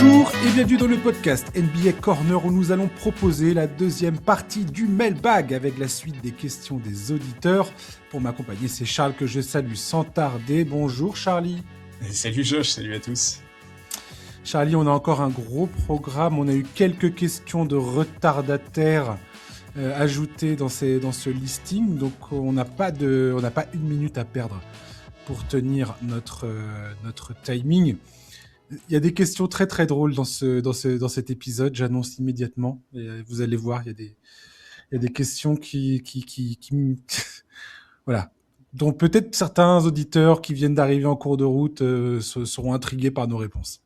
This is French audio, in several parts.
Bonjour et bienvenue dans le podcast NBA Corner où nous allons proposer la deuxième partie du mailbag avec la suite des questions des auditeurs. Pour m'accompagner, c'est Charles que je salue sans tarder. Bonjour Charlie. Salut Josh, salut à tous. Charlie, on a encore un gros programme. On a eu quelques questions de retardataires ajoutées dans ce listing. Donc on n'a pas une minute à perdre pour tenir notre timing. Il y a des questions très très drôles dans cet épisode, j'annonce immédiatement. Et vous allez voir, il y a des questions qui voilà, dont peut-être certains auditeurs qui viennent d'arriver en cours de route seront intrigués par nos réponses.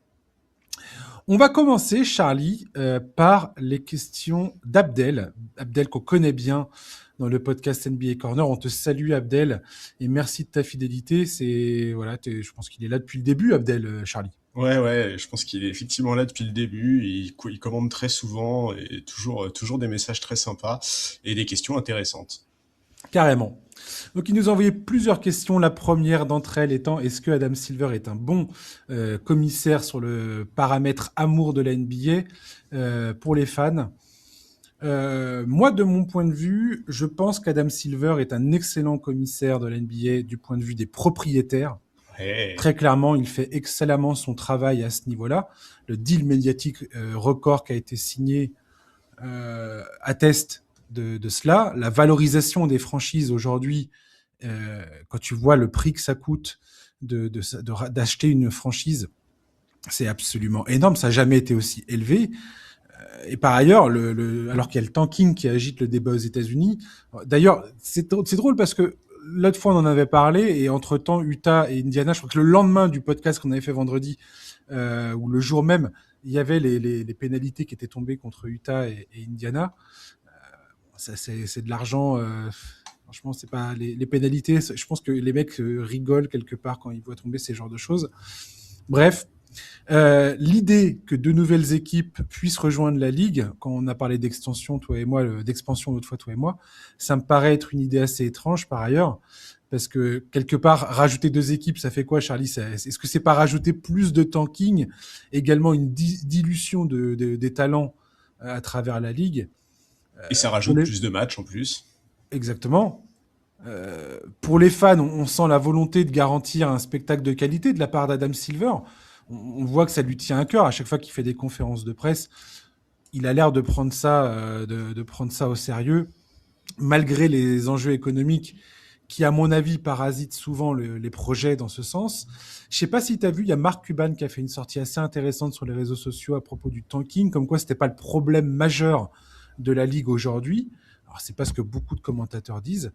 On va commencer, Charlie, par les questions d'Abdel. Abdel qu'on connaît bien dans le podcast NBA Corner. On te salue, Abdel, et merci de ta fidélité. Je pense qu'il est là depuis le début, Abdel, Charlie. Ouais, je pense qu'il est effectivement là depuis le début. Il commande très souvent et toujours des messages très sympas et des questions intéressantes. Carrément. Donc, il nous a envoyé plusieurs questions. La première d'entre elles étant, est-ce que Adam Silver est un bon commissaire sur le paramètre amour de la NBA pour les fans? Moi, de mon point de vue, je pense qu'Adam Silver est un excellent commissaire de la NBA du point de vue des propriétaires. Ouais. Très clairement, il fait excellemment son travail à ce niveau-là. Le deal médiatique record qui a été signé atteste de cela. La valorisation des franchises aujourd'hui, quand tu vois le prix que ça coûte d'acheter une franchise, c'est absolument énorme. Ça n'a jamais été aussi élevé. Et par ailleurs, alors qu'il y a le tanking qui agite le débat aux États-Unis. D'ailleurs, c'est drôle parce que l'autre fois, on en avait parlé et entre-temps, Utah et Indiana, je crois que le lendemain du podcast qu'on avait fait vendredi, ou le jour même, il y avait les pénalités qui étaient tombées contre Utah et Indiana. Ça, c'est de l'argent. Franchement, c'est pas les pénalités. Je pense que les mecs rigolent quelque part quand ils voient tomber ces genres de choses. Bref. L'idée que de nouvelles équipes puissent rejoindre la ligue, quand on a parlé d'extension, toi et moi, d'expansion l'autre fois, toi et moi, ça me paraît être une idée assez étrange par ailleurs, parce que quelque part, rajouter 2 équipes, ça fait quoi, Charlie? Est-ce que c'est pas rajouter plus de tanking, également une dilution des talents à travers la ligue? Et ça rajoute plus de matchs en plus. Exactement. Pour les fans, on sent la volonté de garantir un spectacle de qualité de la part d'Adam Silver. On voit que ça lui tient à cœur. À chaque fois qu'il fait des conférences de presse, il a l'air de prendre ça, de prendre ça au sérieux, malgré les enjeux économiques qui, à mon avis, parasitent souvent les projets dans ce sens. Je sais pas si tu as vu, il y a Mark Cuban qui a fait une sortie assez intéressante sur les réseaux sociaux à propos du tanking, comme quoi c'était pas le problème majeur de la ligue aujourd'hui. Alors, c'est pas ce que beaucoup de commentateurs disent,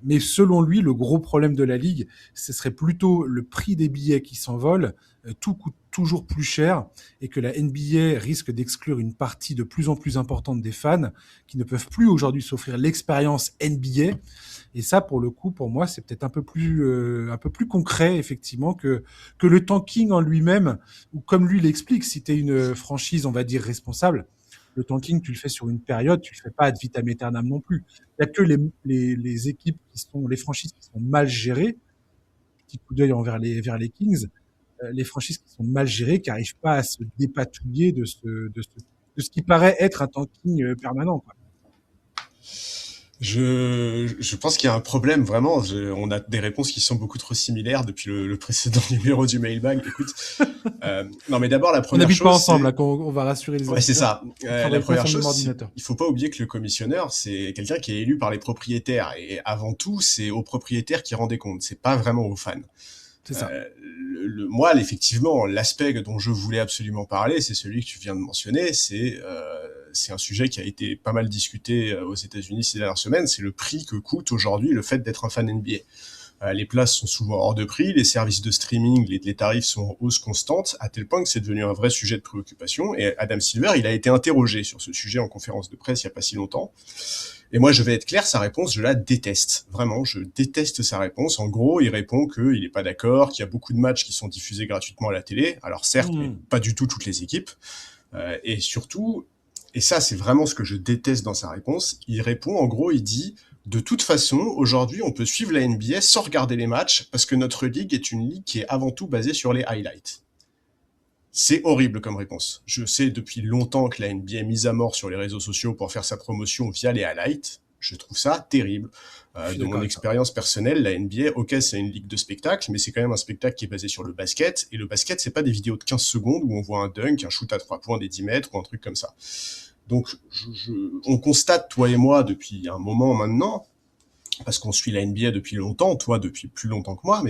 mais selon lui, le gros problème de la ligue, ce serait plutôt le prix des billets qui s'envole, tout coûte toujours plus cher, et que la NBA risque d'exclure une partie de plus en plus importante des fans qui ne peuvent plus aujourd'hui s'offrir l'expérience NBA. Et ça, pour le coup, pour moi, c'est peut-être un peu plus concret, effectivement, que le tanking en lui-même, ou comme lui l'explique, si tu es une franchise, on va dire, responsable, le tanking, tu le fais sur une période, tu le fais pas ad vitam aeternam non plus. Il y a que les équipes les franchises qui sont mal gérées, petit coup d'œil vers les Kings, les franchises qui sont mal gérées, qui n'arrivent pas à se dépatouiller de ce qui paraît être un tanking permanent, quoi. Je pense qu'il y a un problème, vraiment. On a des réponses qui sont beaucoup trop similaires depuis le précédent numéro du mailbag. Écoute, non, mais d'abord, la première chose... On n'habite pas ensemble, là, on va rassurer les Ouais, c'est ça. La première chose, il faut pas oublier que le commissionneur, c'est quelqu'un qui est élu par les propriétaires. Et avant tout, c'est aux propriétaires qui rend des comptes. C'est pas vraiment aux fans. C'est ça. Moi, effectivement, l'aspect dont je voulais absolument parler, c'est celui que tu viens de mentionner. C'est un sujet qui a été pas mal discuté aux États-Unis ces dernières semaines. C'est le prix que coûte aujourd'hui le fait d'être un fan NBA. Les places sont souvent hors de prix, les services de streaming, les tarifs sont en hausse constante, à tel point que c'est devenu un vrai sujet de préoccupation. Et Adam Silver, il a été interrogé sur ce sujet en conférence de presse il y a pas si longtemps. Et moi, je vais être clair, sa réponse, je la déteste. Vraiment, je déteste sa réponse. En gros, il répond qu'il n'est pas d'accord, qu'il y a beaucoup de matchs qui sont diffusés gratuitement à la télé. Alors certes, mais pas du tout toutes les équipes. Et surtout, et ça, c'est vraiment ce que je déteste dans sa réponse, il répond, en gros, il dit « De toute façon, aujourd'hui, on peut suivre la NBA sans regarder les matchs parce que notre ligue est une ligue qui est avant tout basée sur les highlights. » C'est horrible comme réponse. Je sais depuis longtemps que la NBA est mise à mort sur les réseaux sociaux pour faire sa promotion via les highlights. Je trouve ça terrible. Je suis De d'accord mon avec toi. expérience personnelle, la NBA, ok, c'est une ligue de spectacle, mais c'est quand même un spectacle qui est basé sur le basket. Et le basket, c'est pas des vidéos de 15 secondes où on voit un dunk, un shoot à 3 points des 10 mètres ou un truc comme ça. Donc, on constate, toi et moi, depuis un moment maintenant, parce qu'on suit la NBA depuis longtemps, toi depuis plus longtemps que moi,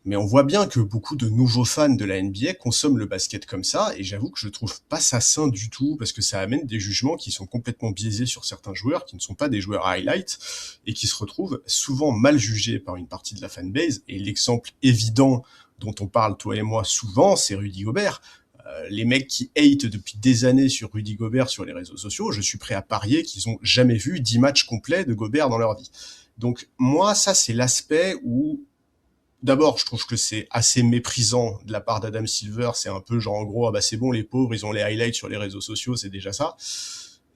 mais on voit bien que beaucoup de nouveaux fans de la NBA consomment le basket comme ça, et j'avoue que je trouve pas ça sain du tout, parce que ça amène des jugements qui sont complètement biaisés sur certains joueurs, qui ne sont pas des joueurs highlight, et qui se retrouvent souvent mal jugés par une partie de la fanbase, et l'exemple évident dont on parle, toi et moi, souvent, c'est Rudy Gobert. Les mecs qui hate depuis des années sur Rudy Gobert sur les réseaux sociaux, je suis prêt à parier qu'ils ont jamais vu 10 matchs complets de Gobert dans leur vie. Donc moi, ça c'est l'aspect où, d'abord, je trouve que c'est assez méprisant de la part d'Adam Silver. C'est un peu genre en gros, ah bah c'est bon, les pauvres, ils ont les highlights sur les réseaux sociaux, c'est déjà ça.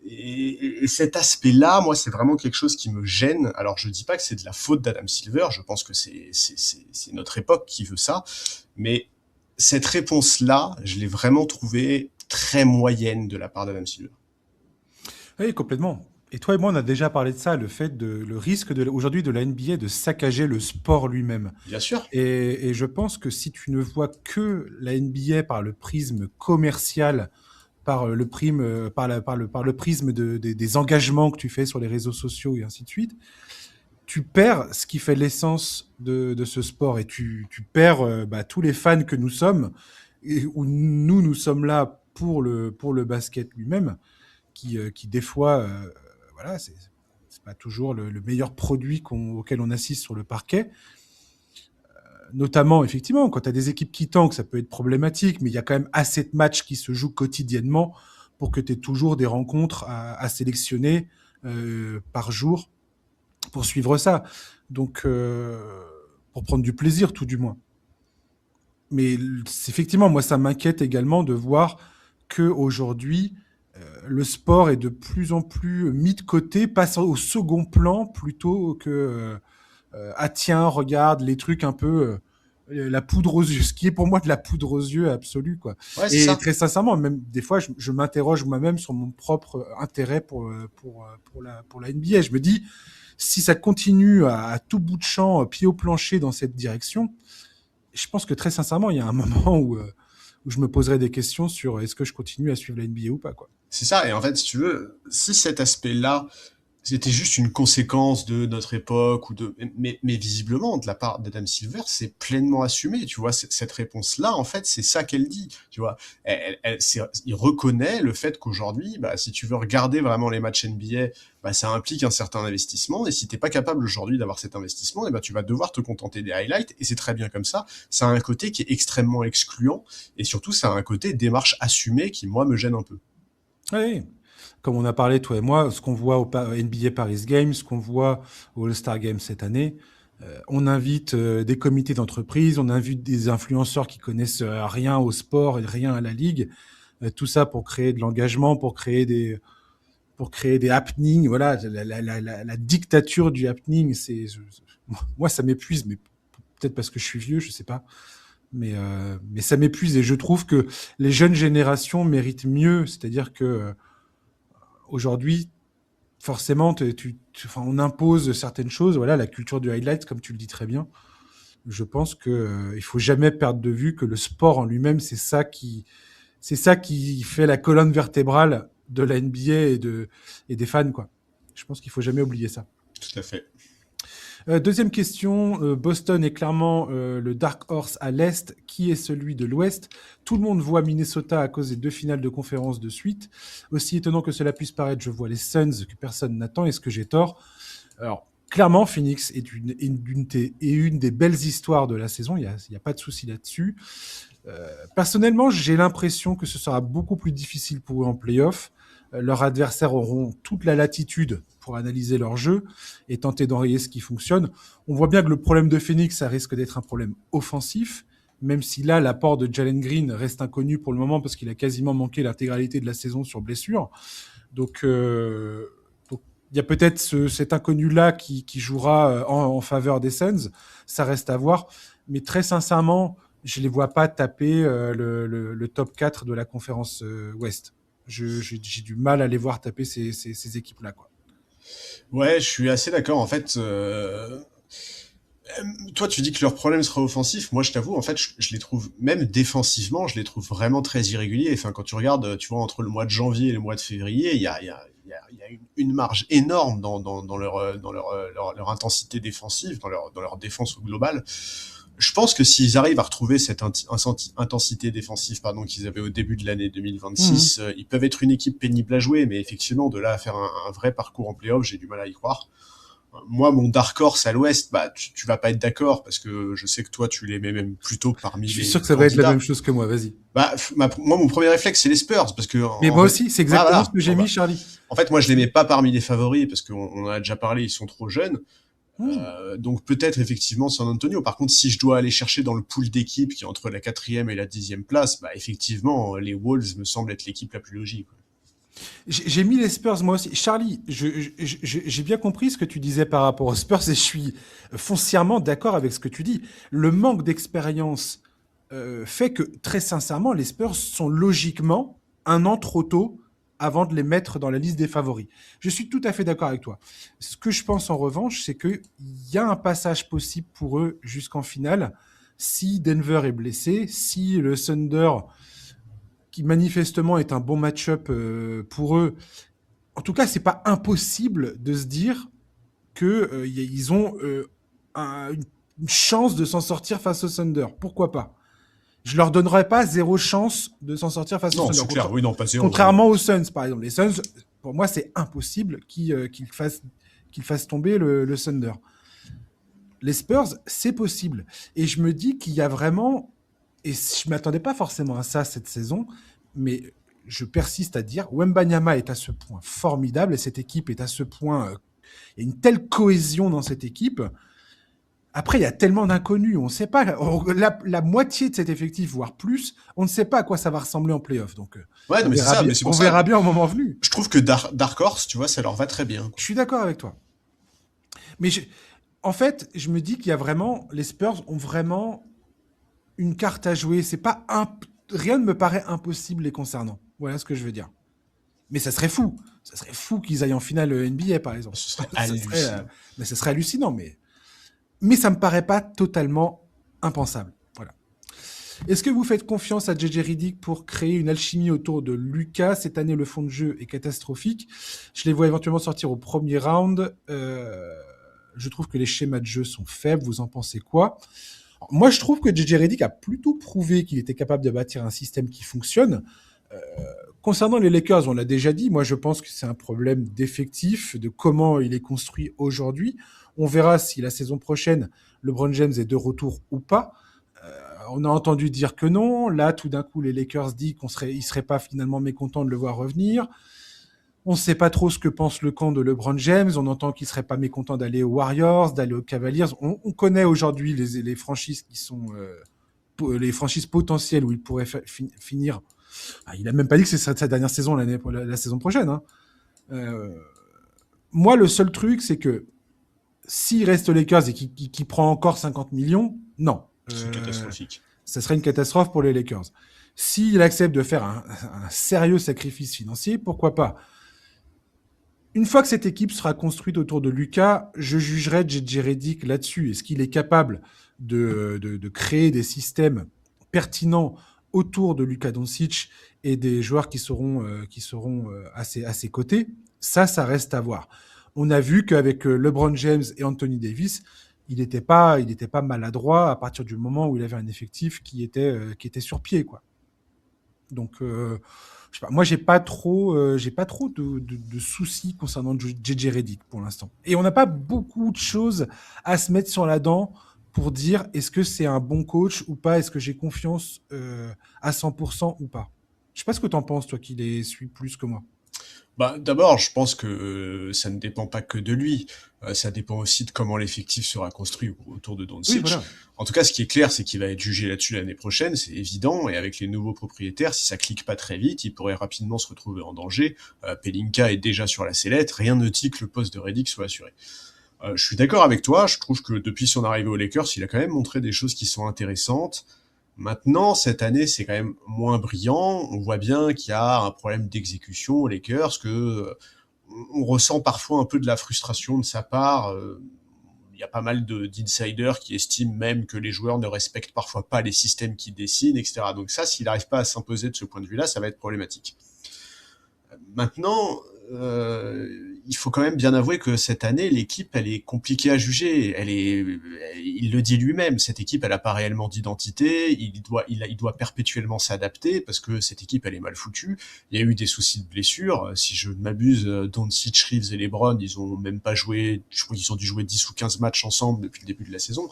Et cet aspect-là, moi, c'est vraiment quelque chose qui me gêne. Alors, je dis pas que c'est de la faute d'Adam Silver. Je pense que c'est notre époque qui veut ça. Mais cette réponse-là, je l'ai vraiment trouvée très moyenne de la part d'Adam Silver. Oui, complètement. Et toi et moi, on a déjà parlé de ça, le risque aujourd'hui de la NBA de saccager le sport lui-même. Bien sûr. Et je pense que si tu ne vois que la NBA par le prisme commercial, par le prisme des engagements que tu fais sur les réseaux sociaux et ainsi de suite, tu perds ce qui fait l'essence de ce sport et tu perds tous les fans que nous sommes, et où nous sommes là pour le basket lui-même, qui des fois, voilà, c'est pas toujours le meilleur produit auquel on assiste sur le parquet. Notamment, effectivement, quand tu as des équipes qui tankent, ça peut être problématique, mais il y a quand même assez de matchs qui se jouent quotidiennement pour que tu aies toujours des rencontres à sélectionner par jour pour suivre ça. Donc, pour prendre du plaisir, tout du moins. Mais effectivement, moi, ça m'inquiète également de voir qu'aujourd'hui, le sport est de plus en plus mis de côté, passe au second plan plutôt que ah tiens, regarde les trucs un peu la poudre aux yeux, ce qui est pour moi de la poudre aux yeux absolue, quoi. Ouais, c'est Et ça. très sincèrement, même des fois, je m'interroge moi-même sur mon propre intérêt pour la NBA. Je me dis, si ça continue à tout bout de champ, pied au plancher dans cette direction, je pense que très sincèrement, il y a un moment où je me poserai des questions sur est-ce que je continue à suivre la NBA ou pas, quoi. C'est ça. Et en fait, si tu veux, si cet aspect-là c'était juste une conséquence de notre époque mais visiblement de la part d'Adam Silver c'est pleinement assumé, tu vois, cette réponse là en fait c'est ça qu'elle dit, tu vois, il reconnaît le fait qu'aujourd'hui bah si tu veux regarder vraiment les matchs NBA bah ça implique un certain investissement et si t'es pas capable aujourd'hui d'avoir cet investissement et bah tu vas devoir te contenter des highlights et c'est très bien comme ça a un côté qui est extrêmement excluant et surtout ça a un côté démarche assumée qui moi me gêne un peu. Oui, comme on a parlé, toi et moi, ce qu'on voit au NBA Paris Games, ce qu'on voit au All-Star Games cette année, on invite des comités d'entreprise, on invite des influenceurs qui connaissent rien au sport et rien à la ligue, tout ça pour créer de l'engagement, pour créer des happenings. Voilà, la dictature du happening, moi ça m'épuise, mais peut-être parce que je suis vieux, je sais pas. Mais ça m'épuise et je trouve que les jeunes générations méritent mieux. C'est-à-dire que aujourd'hui, forcément, enfin, on impose certaines choses. Voilà, la culture du highlight, comme tu le dis très bien. Je pense que il faut jamais perdre de vue que le sport en lui-même, c'est ça qui fait la colonne vertébrale de la NBA et des fans, quoi. Je pense qu'il faut jamais oublier ça. Tout à fait. Deuxième question, Boston est clairement le Dark Horse à l'Est. Qui est celui de l'Ouest? Tout le monde voit Minnesota à cause des 2 finales de conférence de suite. Aussi étonnant que cela puisse paraître, je vois les Suns que personne n'attend. Est-ce que j'ai tort? Alors, clairement, Phoenix est une des belles histoires de la saison. Il y a pas de souci là-dessus. Personnellement, j'ai l'impression que ce sera beaucoup plus difficile pour eux en play-off. Leurs adversaires auront toute la latitude pour analyser leur jeu et tenter d'enrayer ce qui fonctionne. On voit bien que le problème de Phoenix, ça risque d'être un problème offensif, même si là, l'apport de Jalen Green reste inconnu pour le moment parce qu'il a quasiment manqué l'intégralité de la saison sur blessure. Donc, il y a peut-être cet inconnu-là qui jouera en faveur des Suns. Ça reste à voir. Mais très sincèrement, je les vois pas taper le top 4 de la conférence Ouest. J'ai du mal à les voir taper ces équipes-là, quoi. Ouais, je suis assez d'accord. En fait, toi, tu dis que leur problème sera offensif. Moi, je t'avoue, en fait, je les trouve, même défensivement, je les trouve vraiment très irréguliers. Enfin, quand tu regardes, tu vois, entre le mois de janvier et le mois de février, il y a une marge énorme dans leur intensité défensive, dans leur défense au global. Je pense que s'ils arrivent à retrouver cette intensité défensive pardon, qu'ils avaient au début de l'année 2026, Mhm. ils peuvent être une équipe pénible à jouer, mais effectivement, de là à faire un vrai parcours en playoff, j'ai du mal à y croire. Moi, mon Dark Horse à l'Ouest, bah, tu vas pas être d'accord parce que je sais que toi, tu les mets même plutôt parmi Je suis les sûr que ça va être la même candidats. chose que moi, vas-y. Bah, moi, mon premier réflexe, c'est les Spurs parce que Mais moi aussi, c'est voilà, exactement ce voilà. que j'ai Bon, mis, bah, Charlie. en fait, moi, je les C'est- mets pas parmi les favoris parce qu'on en a déjà parlé, ils sont trop jeunes. Mhm. Donc peut-être effectivement San Antonio. Par contre, si je dois aller chercher dans le pool d'équipes qui est entre la quatrième et la 10e place, bah effectivement, les Wolves me semblent être l'équipe la plus logique. J'ai mis les Spurs moi aussi. Charlie, j'ai bien compris ce que tu disais par rapport aux Spurs et je suis foncièrement d'accord avec ce que tu dis. Le manque d'expérience fait que, très sincèrement, les Spurs sont logiquement un an trop tôt avant de les mettre dans la liste des favoris. Je suis tout à fait d'accord avec toi. Ce que je pense en revanche, c'est qu'il y a un passage possible pour eux jusqu'en finale si Denver est blessé, si le Thunder, qui manifestement est un bon match-up pour eux, en tout cas, c'est pas impossible de se dire que ils ont une chance de s'en sortir face au Thunder. Pourquoi pas? Je leur donnerais pas zéro chance de s'en sortir face au Non, Thunder. c'est clair, oui, non, pas zéro, oui, Contrairement non. aux Suns, par exemple. Les Suns, pour moi, c'est impossible qu'ils fassent tomber le Thunder. Les Spurs, c'est possible. Et je me dis qu'il y a vraiment, et je ne m'attendais pas forcément à ça cette saison, mais je persiste à dire, Wembanyama est à ce point formidable et cette équipe est à ce point, il y a une telle cohésion dans cette équipe. Après, il y a tellement d'inconnus, on ne sait pas, la moitié de cet effectif, voire plus, on ne sait pas à quoi ça va ressembler en playoff. Donc, Ouais, non, mais c'est ça, mais c'est on pour ça, verra bien au moment venu. je trouve que Dark Horse, tu vois, ça leur va très bien, Je quoi. suis d'accord avec toi. Mais en fait, je me dis qu'il y a vraiment, les Spurs ont vraiment une carte à jouer. C'est pas rien ne me paraît impossible les concernant. Voilà ce que je veux dire. Mais ça serait fou. Ça serait fou qu'ils aillent en finale NBA, par exemple. Ce serait ça serait, hallucinant. mais ça serait hallucinant. Mais ça me paraît pas totalement impensable. Voilà. Est-ce que vous faites confiance à JJ Redick pour créer une alchimie autour de Lucas? Cette année, le fond de jeu est catastrophique. Je les vois éventuellement sortir au premier round. Je trouve que les schémas de jeu sont faibles. Vous en pensez quoi? Alors, moi, je trouve que JJ Redick a plutôt prouvé qu'il était capable de bâtir un système qui fonctionne. Euh, Concernant les Lakers, on l'a déjà dit, moi je pense que c'est un problème d'effectif, de comment il est construit aujourd'hui. On verra si la saison prochaine, LeBron James est de retour ou pas. On a entendu dire que non. Là, tout d'un coup, les Lakers disent qu'ils ne seraient pas finalement mécontents de le voir revenir. On ne sait pas trop ce que pense le camp de LeBron James. On entend qu'il ne serait pas mécontent d'aller aux Warriors, d'aller aux Cavaliers. On connaît aujourd'hui les franchises qui sont les franchises potentielles où il pourrait finir. Ah, il a même pas dit que c'est sa dernière saison la saison prochaine. Hein. Euh, Moi, le seul truc, c'est que s'il reste aux Lakers et qu'il prend encore 50 millions, non. C'est catastrophique. Ça serait une catastrophe pour les Lakers. S'il accepte de faire un sérieux sacrifice financier, pourquoi pas? Une fois que cette équipe sera construite autour de Lucas, je jugerai JJ Redick là-dessus. Est-ce qu'il est capable de créer des systèmes pertinents autour de Luka Doncic et des joueurs qui seront à ses côtés? Ça reste à voir. On a vu qu'avec LeBron James et Anthony Davis, il était pas maladroit à partir du moment où il avait un effectif qui était sur pied, quoi. Donc, je sais pas, moi, j'ai pas trop de soucis concernant JJ Redick pour l'instant. Et on n'a pas beaucoup de choses à se mettre sur la dent pour dire est-ce que c'est un bon coach ou pas, est-ce que j'ai confiance à 100% ou pas. Je sais pas ce que tu en penses, toi qui les suis plus que moi. Bah, d'abord, je pense que ça ne dépend pas que de lui. Ça dépend aussi de comment l'effectif sera construit autour de Oui, Doncic. voilà. En tout cas, ce qui est clair, c'est qu'il va être jugé là-dessus l'année prochaine, c'est évident. Et avec les nouveaux propriétaires, si ça clique pas très vite, il pourrait rapidement se retrouver en danger. Pelinka est déjà sur la sellette. Rien ne dit que le poste de Redick soit assuré. Je suis d'accord avec toi. Je trouve que depuis son arrivée aux Lakers, il a quand même montré des choses qui sont intéressantes. Maintenant, cette année, c'est quand même moins brillant. On voit bien qu'il y a un problème d'exécution aux Lakers, que on ressent parfois un peu de la frustration de sa part. Il y a pas mal d'insiders qui estiment même que les joueurs ne respectent parfois pas les systèmes qu'ils dessinent, etc. Donc ça, s'il n'arrive pas à s'imposer de ce point de vue-là, ça va être problématique. Maintenant, il faut quand même bien avouer que cette année, l'équipe, elle est compliquée à juger. Il le dit lui-même, cette équipe, elle a pas réellement d'identité. Il doit perpétuellement s'adapter parce que cette équipe, elle est mal foutue. Il y a eu des soucis de blessures. Si je ne m'abuse, Doncic, Reeves et LeBron, ils ont même pas joué. Je crois qu'ils ont dû jouer 10 ou 15 matchs ensemble depuis le début de la saison.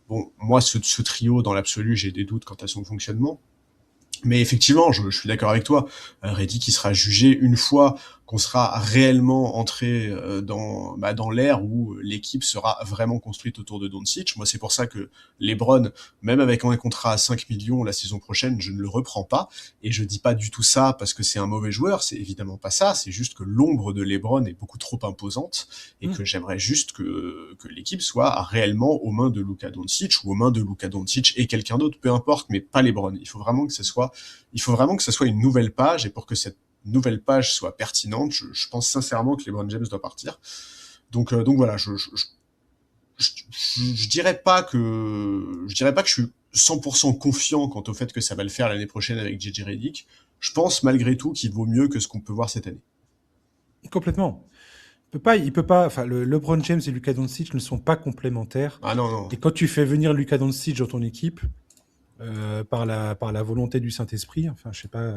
Bon, moi, ce trio, dans l'absolu, j'ai des doutes quant à son fonctionnement. Mais effectivement, je suis d'accord avec toi. Reddick qui sera jugé une fois qu'on sera réellement entré dans l'ère où l'équipe sera vraiment construite autour de Doncic. Moi, c'est pour ça que LeBron, même avec un contrat à 5 millions la saison prochaine, je ne le reprends pas. Et je dis pas du tout ça parce que c'est un mauvais joueur. C'est évidemment pas ça. C'est juste que l'ombre de LeBron est beaucoup trop imposante et que j'aimerais juste que l'équipe soit réellement aux mains de Luka Doncic ou aux mains de Luka Doncic et quelqu'un d'autre, peu importe, mais pas LeBron. Il faut vraiment que ce soit une nouvelle page, et pour que cette nouvelle page soit pertinente, je pense sincèrement que LeBron James doit partir. Donc voilà, je dirais pas que je suis 100% confiant quant au fait que ça va le faire l'année prochaine avec JJ Redick. Je pense malgré tout qu'il vaut mieux que ce qu'on peut voir cette année. Complètement. Il peut pas. Enfin, LeBron James et Luka Doncic ne sont pas complémentaires. Ah non, non. Et quand tu fais venir Luka Doncic dans ton équipe, par la volonté du Saint-Esprit, enfin, je sais pas,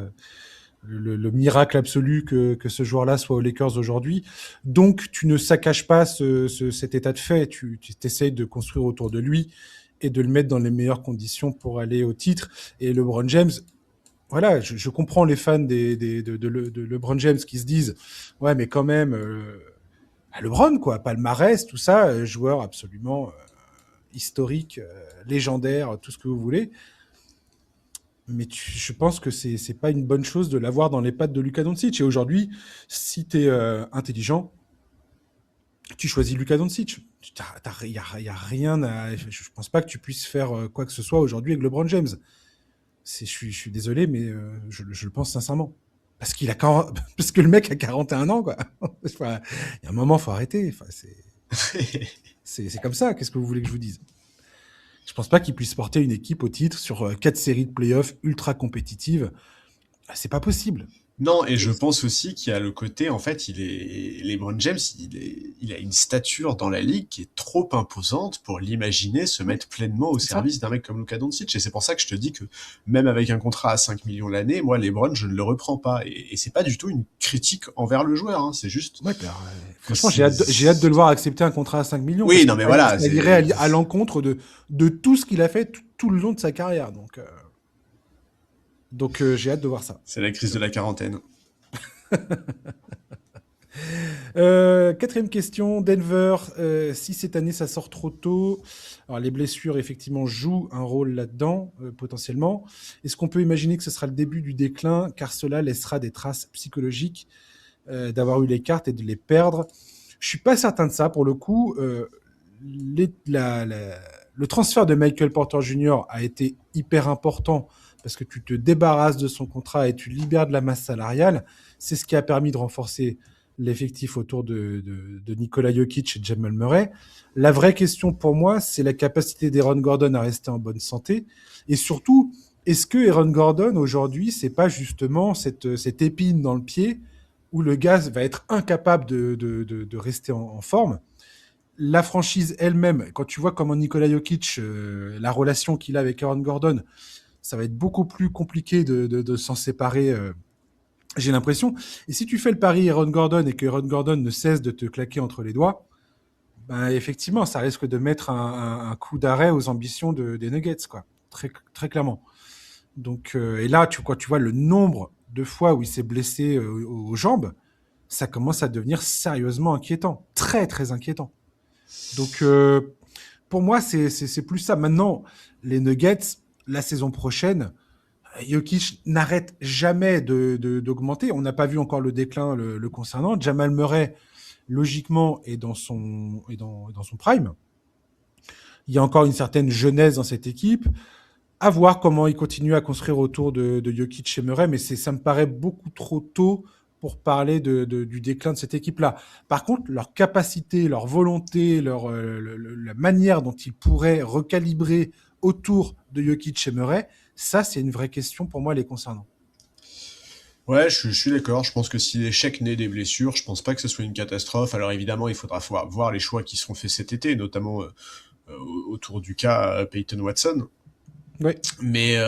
le miracle absolu que ce joueur-là soit aux Lakers aujourd'hui. Donc, tu ne saccages pas cet état de fait. Tu t'essayes de construire autour de lui et de le mettre dans les meilleures conditions pour aller au titre. Et LeBron James, voilà, je comprends les fans de LeBron James qui se disent, ouais, mais quand même, LeBron, quoi, palmarès, tout ça, joueur absolument historique, légendaire, tout ce que vous voulez. Mais je pense que c'est pas une bonne chose de l'avoir dans les pattes de Luka Doncic. Et aujourd'hui, si tu es intelligent, tu choisis Luka Doncic. Il y a rien à. Je pense pas que tu puisses faire quoi que ce soit aujourd'hui avec LeBron James. Je suis désolé, mais je le pense sincèrement. Parce parce que le mec a 41 ans, quoi. Enfin, il y a un moment, faut arrêter. Enfin, c'est comme ça. Qu'est-ce que vous voulez que je vous dise? Je pense pas qu'il puisse porter une équipe au titre sur 4 séries de playoffs ultra compétitives. C'est pas possible. Non, et je pense aussi qu'il y a le côté, en fait, LeBron James, il a une stature dans la ligue qui est trop imposante pour l'imaginer se mettre pleinement au service d'un mec comme Luka Doncic. Et c'est pour ça que je te dis que même avec un contrat à 5 millions l'année, moi, LeBron, je ne le reprends pas. Et c'est pas du tout une critique envers le joueur, hein. C'est juste. Ouais, franchement, j'ai hâte de le voir accepter un contrat à 5 millions. Oui, non, mais voilà. Ça irait à l'encontre de tout ce qu'il a fait tout le long de sa carrière. Donc j'ai hâte de voir ça. C'est la crise de la quarantaine. Quatrième question, Denver, si cette année ça sort trop tôt, alors les blessures effectivement jouent un rôle là-dedans, potentiellement. Est-ce qu'on peut imaginer que ce sera le début du déclin, car cela laissera des traces psychologiques d'avoir eu les cartes et de les perdre? Je suis pas certain de ça, pour le coup. Le transfert de Michael Porter Jr. a été hyper important parce que tu te débarrasses de son contrat et tu libères de la masse salariale. C'est ce qui a permis de renforcer l'effectif autour de Nikola Jokic et Jamal Murray. La vraie question pour moi, c'est la capacité d'Aaron Gordon à rester en bonne santé. Et surtout, est-ce que Aaron Gordon, aujourd'hui, c'est pas justement cette épine dans le pied où le gars va être incapable de rester en forme? La franchise elle-même, quand tu vois comment Nikola Jokic, la relation qu'il a avec Aaron Gordon, ça va être beaucoup plus compliqué de s'en séparer, j'ai l'impression. Et si tu fais le pari Aaron Gordon et que Aaron Gordon ne cesse de te claquer entre les doigts, ben effectivement, ça risque de mettre un coup d'arrêt aux ambitions des Nuggets, quoi. Très, très clairement. Donc, et là, quand tu vois le nombre de fois où il s'est blessé aux jambes, ça commence à devenir sérieusement inquiétant. Très, très inquiétant. Donc, pour moi, c'est plus ça. Maintenant, les Nuggets, la saison prochaine, Jokic n'arrête jamais d'augmenter. On n'a pas vu encore le déclin le concernant. Jamal Murray, logiquement, est dans son prime. Il y a encore une certaine jeunesse dans cette équipe. À voir comment ils continuent à construire autour de Jokic et Murray, mais ça me paraît beaucoup trop tôt pour parler du déclin de cette équipe-là. Par contre, leur capacité, leur volonté, la manière dont ils pourraient recalibrer autour de Jokic et Murray, ça, c'est une vraie question pour moi les concernant. Ouais, je suis d'accord. Je pense que si l'échec naît des blessures, je pense pas que ce soit une catastrophe. Alors évidemment, il faudra voir les choix qui seront faits cet été, notamment autour du cas Peyton Watson. Ouais. Mais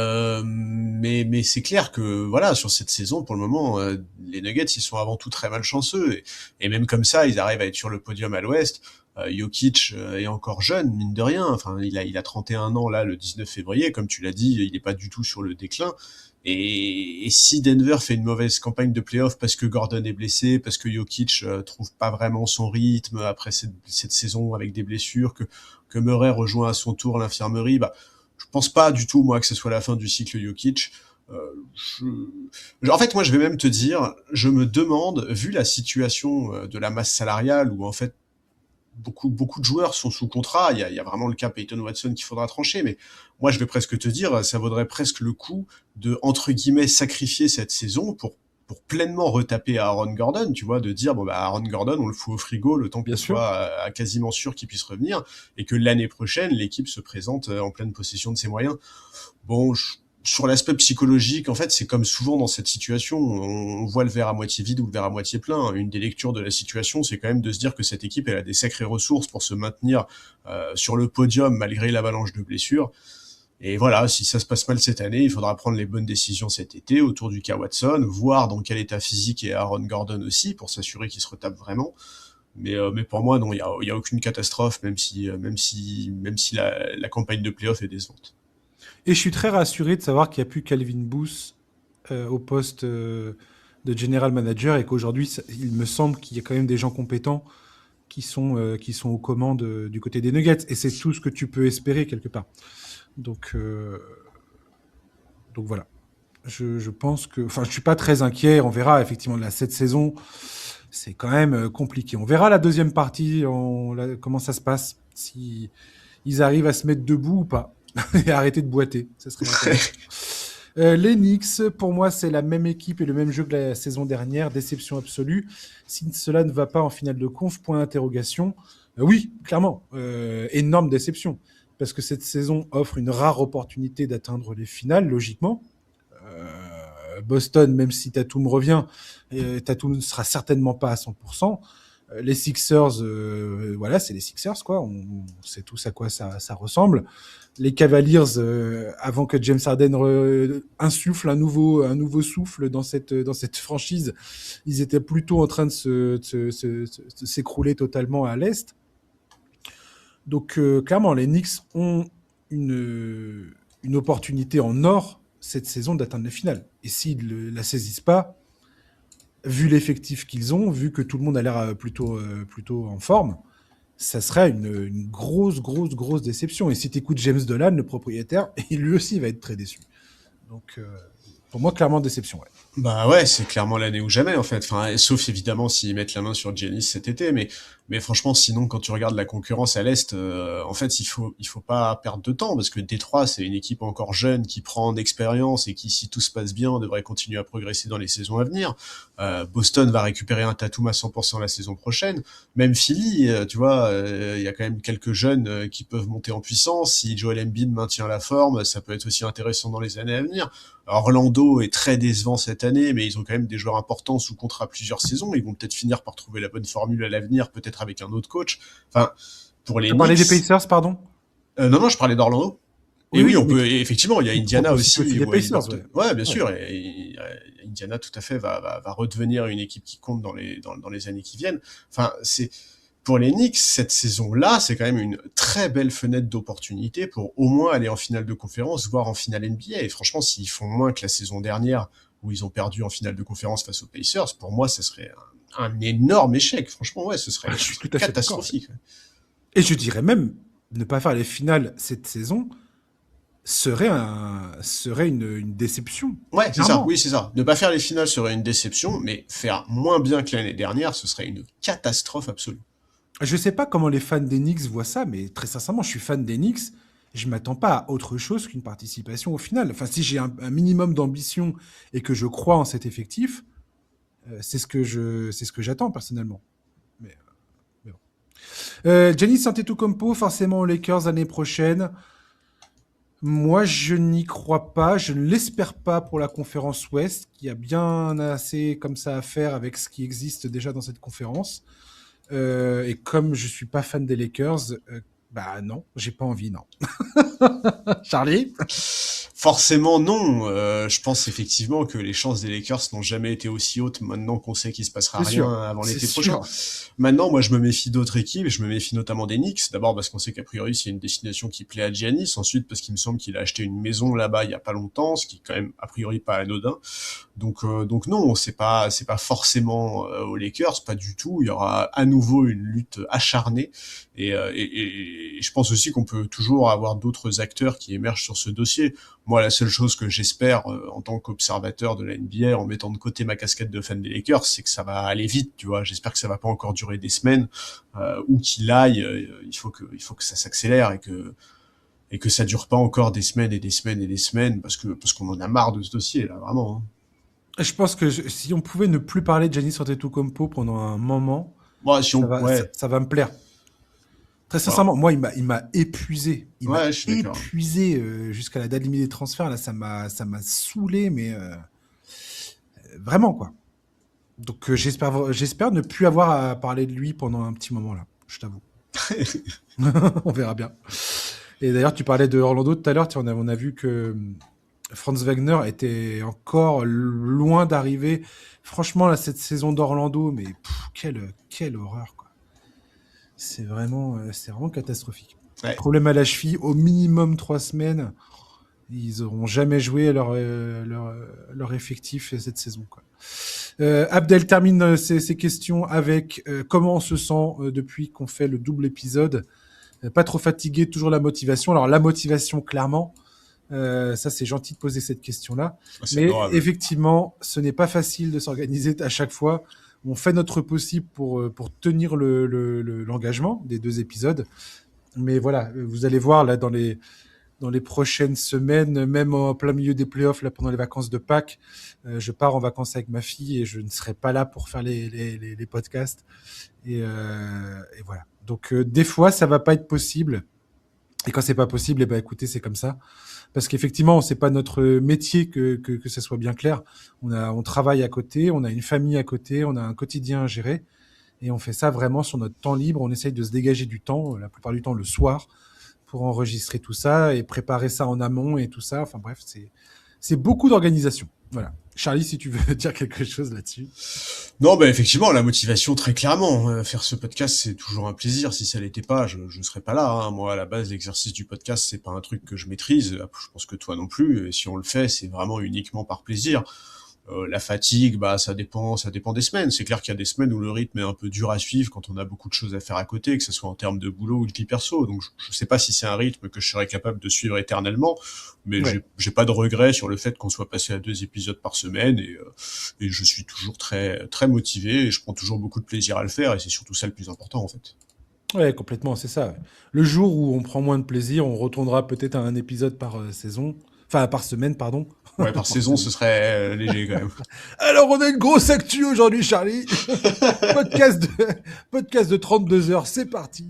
c'est clair que voilà, sur cette saison, pour le moment, les Nuggets, ils sont avant tout très malchanceux. Et même comme ça, ils arrivent à être sur le podium à l'Ouest. Jokic est encore jeune, mine de rien. Enfin, il a 31 ans là, le 19 février, comme tu l'as dit, il n'est pas du tout sur le déclin. Et si Denver fait une mauvaise campagne de playoff parce que Gordon est blessé, parce que Jokic trouve pas vraiment son rythme après cette saison avec des blessures, que Murray rejoint à son tour l'infirmerie, bah je pense pas du tout moi que ce soit la fin du cycle Jokic. En fait, moi, je vais même te dire, je me demande, vu la situation de la masse salariale, où en fait beaucoup de joueurs sont sous contrat. Il y a vraiment le cas Peyton Watson qu'il faudra trancher, mais moi je vais presque te dire, ça vaudrait presque le coup de, entre guillemets, sacrifier cette saison pour pleinement retaper à Aaron Gordon, tu vois, de dire, bon, bah, Aaron Gordon, on le fout au frigo le temps qu'on soit à quasiment sûr qu'il puisse revenir, et que l'année prochaine, l'équipe se présente en pleine possession de ses moyens. Bon, sur l'aspect psychologique, en fait, c'est comme souvent dans cette situation, on voit le verre à moitié vide ou le verre à moitié plein. Une des lectures de la situation, c'est quand même de se dire que cette équipe, elle a des sacrées ressources pour se maintenir sur le podium malgré l'avalanche de blessures. Et voilà, si ça se passe mal cette année, il faudra prendre les bonnes décisions cet été autour du cas Watson, voir dans quel état physique est Aaron Gordon aussi, pour s'assurer qu'il se retape vraiment. Mais pour moi, non, il y a aucune catastrophe, même si la campagne de playoff est décevante. Et je suis très rassuré de savoir qu'il n'y a plus Calvin Booth au poste de general manager et qu'aujourd'hui, il me semble qu'il y a quand même des gens compétents qui sont aux commandes du côté des Nuggets. Et c'est tout ce que tu peux espérer quelque part. Donc voilà. Je pense que... Enfin, je suis pas très inquiet. On verra effectivement cette saison. C'est quand même compliqué. On verra la deuxième partie, comment ça se passe. Si ils arrivent à se mettre debout ou pas. Et arrêter de boiter. Ça serait intéressant. Les Knicks, pour moi, c'est la même équipe et le même jeu que la saison dernière. Déception absolue. Si cela ne va pas en finale de conf, point d'interrogation. Oui, clairement. Énorme déception. Parce que cette saison offre une rare opportunité d'atteindre les finales, logiquement. Boston, même si Tatum revient, Tatum ne sera certainement pas à 100%. Les Sixers, voilà, c'est les Sixers, quoi. On sait tous à quoi ça ressemble. Les Cavaliers, avant que James Harden insuffle un nouveau souffle dans cette franchise, ils étaient plutôt en train de s'écrouler totalement à l'Est. Donc, clairement, les Knicks ont une opportunité en or cette saison d'atteindre les finales. Et s'ils ne la saisissent pas, vu l'effectif qu'ils ont, vu que tout le monde a l'air plutôt en forme, ça serait une grosse déception. Et si tu écoutes James Dolan, le propriétaire, lui aussi va être très déçu. Donc, pour moi, clairement, déception. Ouais. Bah ouais, c'est clairement l'année ou jamais en fait. Enfin, sauf évidemment s'ils mettent la main sur Giannis cet été, mais franchement, sinon quand tu regardes la concurrence à l'est, en fait, il faut pas perdre de temps parce que Détroit, c'est une équipe encore jeune qui prend d'expérience et qui, si tout se passe bien, devrait continuer à progresser dans les saisons à venir. Boston va récupérer un Tatum à 100% la saison prochaine. Même Philly, tu vois, il y a quand même quelques jeunes qui peuvent monter en puissance. Si Joel Embiid maintient la forme, ça peut être aussi intéressant dans les années à venir. Orlando est très décevant cette année, mais ils ont quand même des joueurs importants sous contrat plusieurs saisons. Ils vont peut-être finir par trouver la bonne formule à l'avenir, peut-être avec un autre coach. Enfin, pour les Knicks... Tu parlais des Pacers, pardon Non, je parlais d'Orlando. Et oui, on peut, effectivement, il y a Indiana aussi. Les Pacers, ouais, bien sûr. Et Indiana, tout à fait, va redevenir une équipe qui compte dans les années qui viennent. Enfin, pour les Knicks, cette saison-là, c'est quand même une très belle fenêtre d'opportunité pour au moins aller en finale de conférence, voire en finale NBA. Et franchement, s'ils font moins que la saison dernière, où ils ont perdu en finale de conférence face aux Pacers, pour moi, ça serait un énorme échec. Franchement, ouais, ce serait catastrophique. Et je dirais même, ne pas faire les finales cette saison serait une déception. Ouais, c'est ça. Oui, c'est ça. Ne pas faire les finales serait une déception, mais faire moins bien que l'année dernière, ce serait une catastrophe absolue. Je sais pas comment les fans des Knicks voient ça, mais très sincèrement, je suis fan des Knicks je m'attends pas à autre chose qu'une participation au final. Enfin, si j'ai un minimum d'ambition et que je crois en cet effectif, c'est ce que j'attends personnellement. Mais bon. Giannis Antetokounmpo, forcément aux Lakers l'année prochaine. Moi, je n'y crois pas. Je ne l'espère pas pour la conférence Ouest, qui a bien assez comme ça à faire avec ce qui existe déjà dans cette conférence. Et comme je suis pas fan des Lakers, bah non, j'ai pas envie, non. Charlie? Forcément non. Je pense effectivement que les chances des Lakers n'ont jamais été aussi hautes maintenant qu'on sait qu'il se passera C'est rien sûr. avant C'est l'été prochain. sûr. Maintenant, moi, je me méfie d'autres équipes. Je me méfie notamment des Knicks. D'abord parce qu'on sait qu'a priori c'est une destination qui plaît à Giannis. Ensuite parce qu'il me semble qu'il a acheté une maison là-bas il y a pas longtemps, ce qui est quand même a priori pas anodin. Donc non, c'est pas forcément aux Lakers, pas du tout. Il y aura à nouveau une lutte acharnée. Et je pense aussi qu'on peut toujours avoir d'autres acteurs qui émergent sur ce dossier. Moi, la seule chose que j'espère en tant qu'observateur de la NBA, en mettant de côté ma casquette de fan des Lakers, c'est que ça va aller vite, tu vois. J'espère que ça va pas encore durer des semaines, ou qu'il aille. Il faut que ça s'accélère et que ça dure pas encore des semaines et des semaines et des semaines, parce qu'on en a marre de ce dossier là, vraiment. Hein. Je pense que si on pouvait ne plus parler de Giannis Antetokounmpo pendant un moment, Moi, si on, ouais, ça va me plaire. Très voilà. sincèrement, moi, il m'a épuisé. Il m'a Ouais, je suis d'accord. épuisé jusqu'à la date limite des transferts. Là, ça m'a saoulé, mais vraiment, quoi. Donc, j'espère ne plus avoir à parler de lui pendant un petit moment, là. Je t'avoue. On verra bien. Et d'ailleurs, tu parlais de Orlando tout à l'heure. On a vu que Franz Wagner était encore loin d'arriver. Franchement, là, cette saison d'Orlando, mais quelle horreur, quoi. C'est vraiment catastrophique. Ouais. Problème à la cheville, au minimum 3 semaines. Ils n'auront jamais joué leur effectif cette saison, quoi. Abdel termine ses questions avec comment on se sent depuis qu'on fait le double épisode. Pas trop fatigué, toujours la motivation. Alors la motivation, clairement, ça c'est gentil de poser cette question-là. C'est Mais adorable. effectivement, ce n'est pas facile de s'organiser à chaque fois. On fait notre possible pour tenir l'engagement des 2 épisodes. Mais voilà, vous allez voir là dans les prochaines semaines, même en plein milieu des playoffs, là, pendant les vacances de Pâques, je pars en vacances avec ma fille et je ne serai pas là pour faire les podcasts. Et voilà. Donc, des fois, ça va pas être possible. Et quand c'est pas possible, eh ben, écoutez, c'est comme ça. Parce qu'effectivement, c'est pas notre métier que ça soit bien clair. On travaille à côté, on a une famille à côté, on a un quotidien à gérer. Et on fait ça vraiment sur notre temps libre. On essaye de se dégager du temps, la plupart du temps le soir, pour enregistrer tout ça et préparer ça en amont et tout ça. Enfin bref, c'est beaucoup d'organisation. Voilà. Charlie, si tu veux dire quelque chose là-dessus. Non, bah effectivement, la motivation très clairement. Faire ce podcast, c'est toujours un plaisir. Si ça l'était pas, je serais pas là. Hein. Moi, à la base, l'exercice du podcast, c'est pas un truc que je maîtrise. Je pense que toi non plus. Et si on le fait, c'est vraiment uniquement par plaisir. La fatigue, bah ça dépend des semaines. C'est clair qu'il y a des semaines où le rythme est un peu dur à suivre quand on a beaucoup de choses à faire à côté, que ce soit en termes de boulot ou de vie perso. Donc je sais pas si c'est un rythme que je serais capable de suivre éternellement, mais Ouais, j'ai pas de regret sur le fait qu'on soit passé à 2 épisodes par semaine et je suis toujours très très motivé et je prends toujours beaucoup de plaisir à le faire et c'est surtout ça le plus important en fait. ouais, complètement, c'est ça. Ouais. Le jour où on prend moins de plaisir, on retournera peut-être à un épisode par saison, enfin par semaine, pardon. Ouais, par Par saison saison. ce serait léger quand même. Alors, on a une grosse actu aujourd'hui, Charlie. podcast, de, podcast de 32 heures, c'est parti.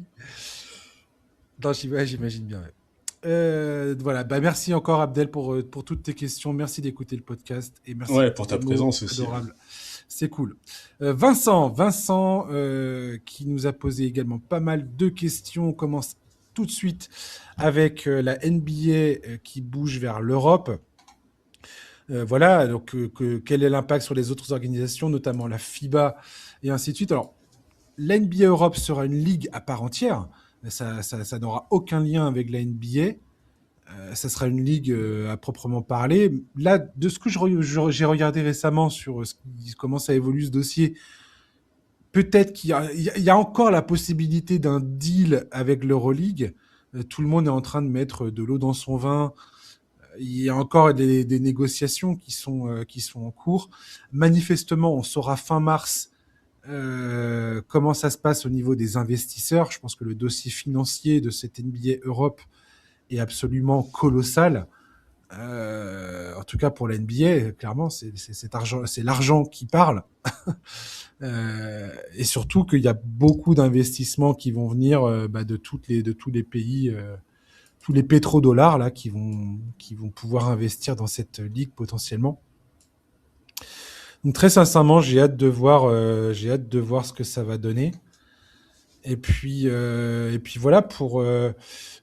Non, ouais, j'imagine bien. Ouais. Voilà, bah, merci encore Abdel pour toutes tes questions. Merci d'écouter le podcast et merci Ouais, pour pour tes ta mots présence aussi. adorables. C'est cool. Vincent qui nous a posé également pas mal de questions. On commence tout de suite avec la NBA qui bouge vers l'Europe. Voilà, donc quel est l'impact sur les autres organisations, notamment la FIBA et ainsi de suite. Alors, l'NBA Europe sera une ligue à part entière. Ça n'aura aucun lien avec la NBA. Ça sera une ligue à proprement parler. Là, de ce que j'ai regardé récemment sur comment ça évolue ce dossier, peut-être il y a encore la possibilité d'un deal avec l'Euroleague. Tout le monde est en train de mettre de l'eau dans son vin. Il y a encore des négociations qui sont en cours. Manifestement, on saura fin mars comment ça se passe au niveau des investisseurs. Je pense que le dossier financier de cette NBA Europe est absolument colossal. En tout cas pour la NBA, clairement, c'est l'argent qui parle. Et surtout qu'il y a beaucoup d'investissements qui vont venir de tous les pays, tous les pétrodollars là qui vont pouvoir investir dans cette ligue potentiellement. Donc très sincèrement, j'ai hâte de voir ce que ça va donner. Et puis voilà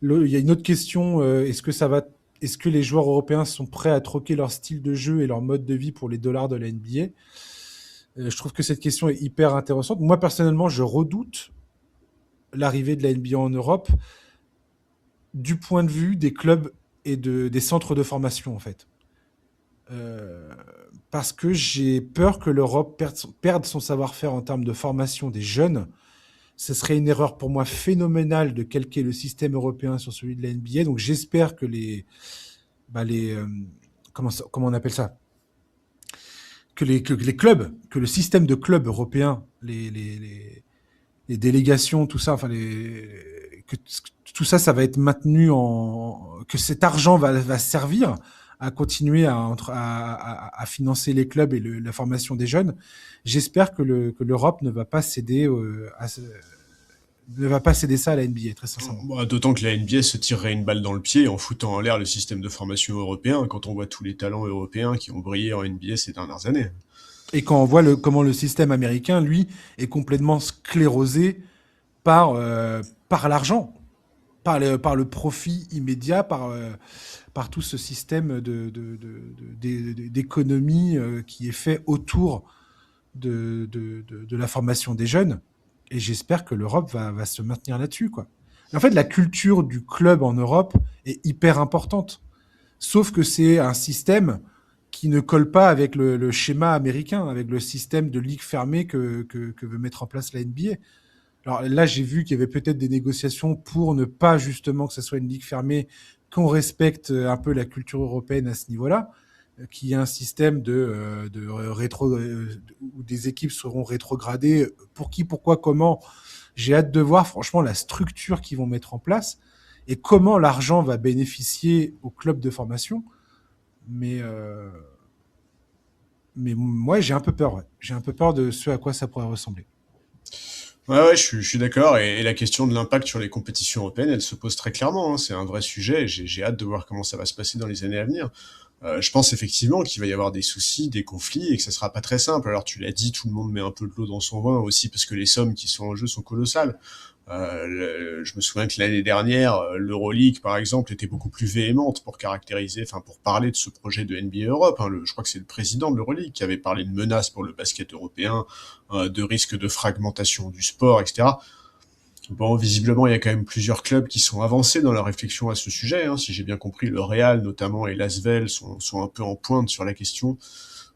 il y a une autre question. Est-ce que les joueurs européens sont prêts à troquer leur style de jeu et leur mode de vie pour les dollars de la NBA? Je trouve que cette question est hyper intéressante. Moi personnellement, je redoute l'arrivée de la NBA en Europe du point de vue des clubs et des centres de formation en fait. Euh, Parce que j'ai peur que l'Europe perde son savoir-faire en termes de formation des jeunes. Ce serait une erreur pour moi phénoménale de calquer le système européen sur celui de la NBA. Donc j'espère que bah les comment on appelle ça, que les clubs, que le système de clubs européens, les délégations, tout ça, que tout ça, ça va être maintenu que cet argent va servir à continuer à financer les clubs et la formation des jeunes. J'espère que l'Europe ne va pas céder ne va pas céder ça à la NBA, très sincèrement. Bah, d'autant que la NBA se tirerait une balle dans le pied en foutant en l'air le système de formation européen quand on voit tous les talents européens qui ont brillé en NBA ces dernières années. Et quand on voit comment le système américain, lui, est complètement sclérosé par l'argent, par le profit immédiat, par tout ce système d'économie qui est fait autour de la formation des jeunes. Et j'espère que l'Europe va se maintenir là-dessus, quoi. En fait, la culture du club en Europe est hyper importante. Sauf que c'est un système qui ne colle pas avec le schéma américain, avec le système de ligue fermée que veut mettre en place la NBA. Alors là, j'ai vu qu'il y avait peut-être des négociations pour ne pas justement que ce soit une ligue fermée, qu'on respecte un peu la culture européenne à ce niveau-là, qu'il y ait un système où des équipes seront rétrogradées. Pour qui, pourquoi, comment? J'ai hâte de voir franchement la structure qu'ils vont mettre en place et comment l'argent va bénéficier aux clubs de formation. Mais, euh, mais moi, j'ai un peu peur. Ouais. J'ai un peu peur de ce à quoi ça pourrait ressembler. Ouais, je suis d'accord. Et la question de l'impact sur les compétitions européennes, elle se pose très clairement, hein. C'est un vrai sujet. J'ai hâte de voir comment ça va se passer dans les années à venir. Je pense effectivement qu'il va y avoir des soucis, des conflits, et que ça sera pas très simple. Alors tu l'as dit, tout le monde met un peu de l'eau dans son vin aussi parce que les sommes qui sont en jeu sont colossales. Je me souviens que l'année dernière, l'Euroleague, par exemple, était beaucoup plus véhémente pour caractériser, enfin pour parler de ce projet de NBA Europe. Hein. Je crois que c'est le président de l'Euroleague qui avait parlé de menaces pour le basket européen, de risques de fragmentation du sport, etc. Bon, visiblement, il y a quand même plusieurs clubs qui sont avancés dans leur réflexion à ce sujet. Hein. Si j'ai bien compris, le Real notamment et l'Asvel sont un peu en pointe sur la question.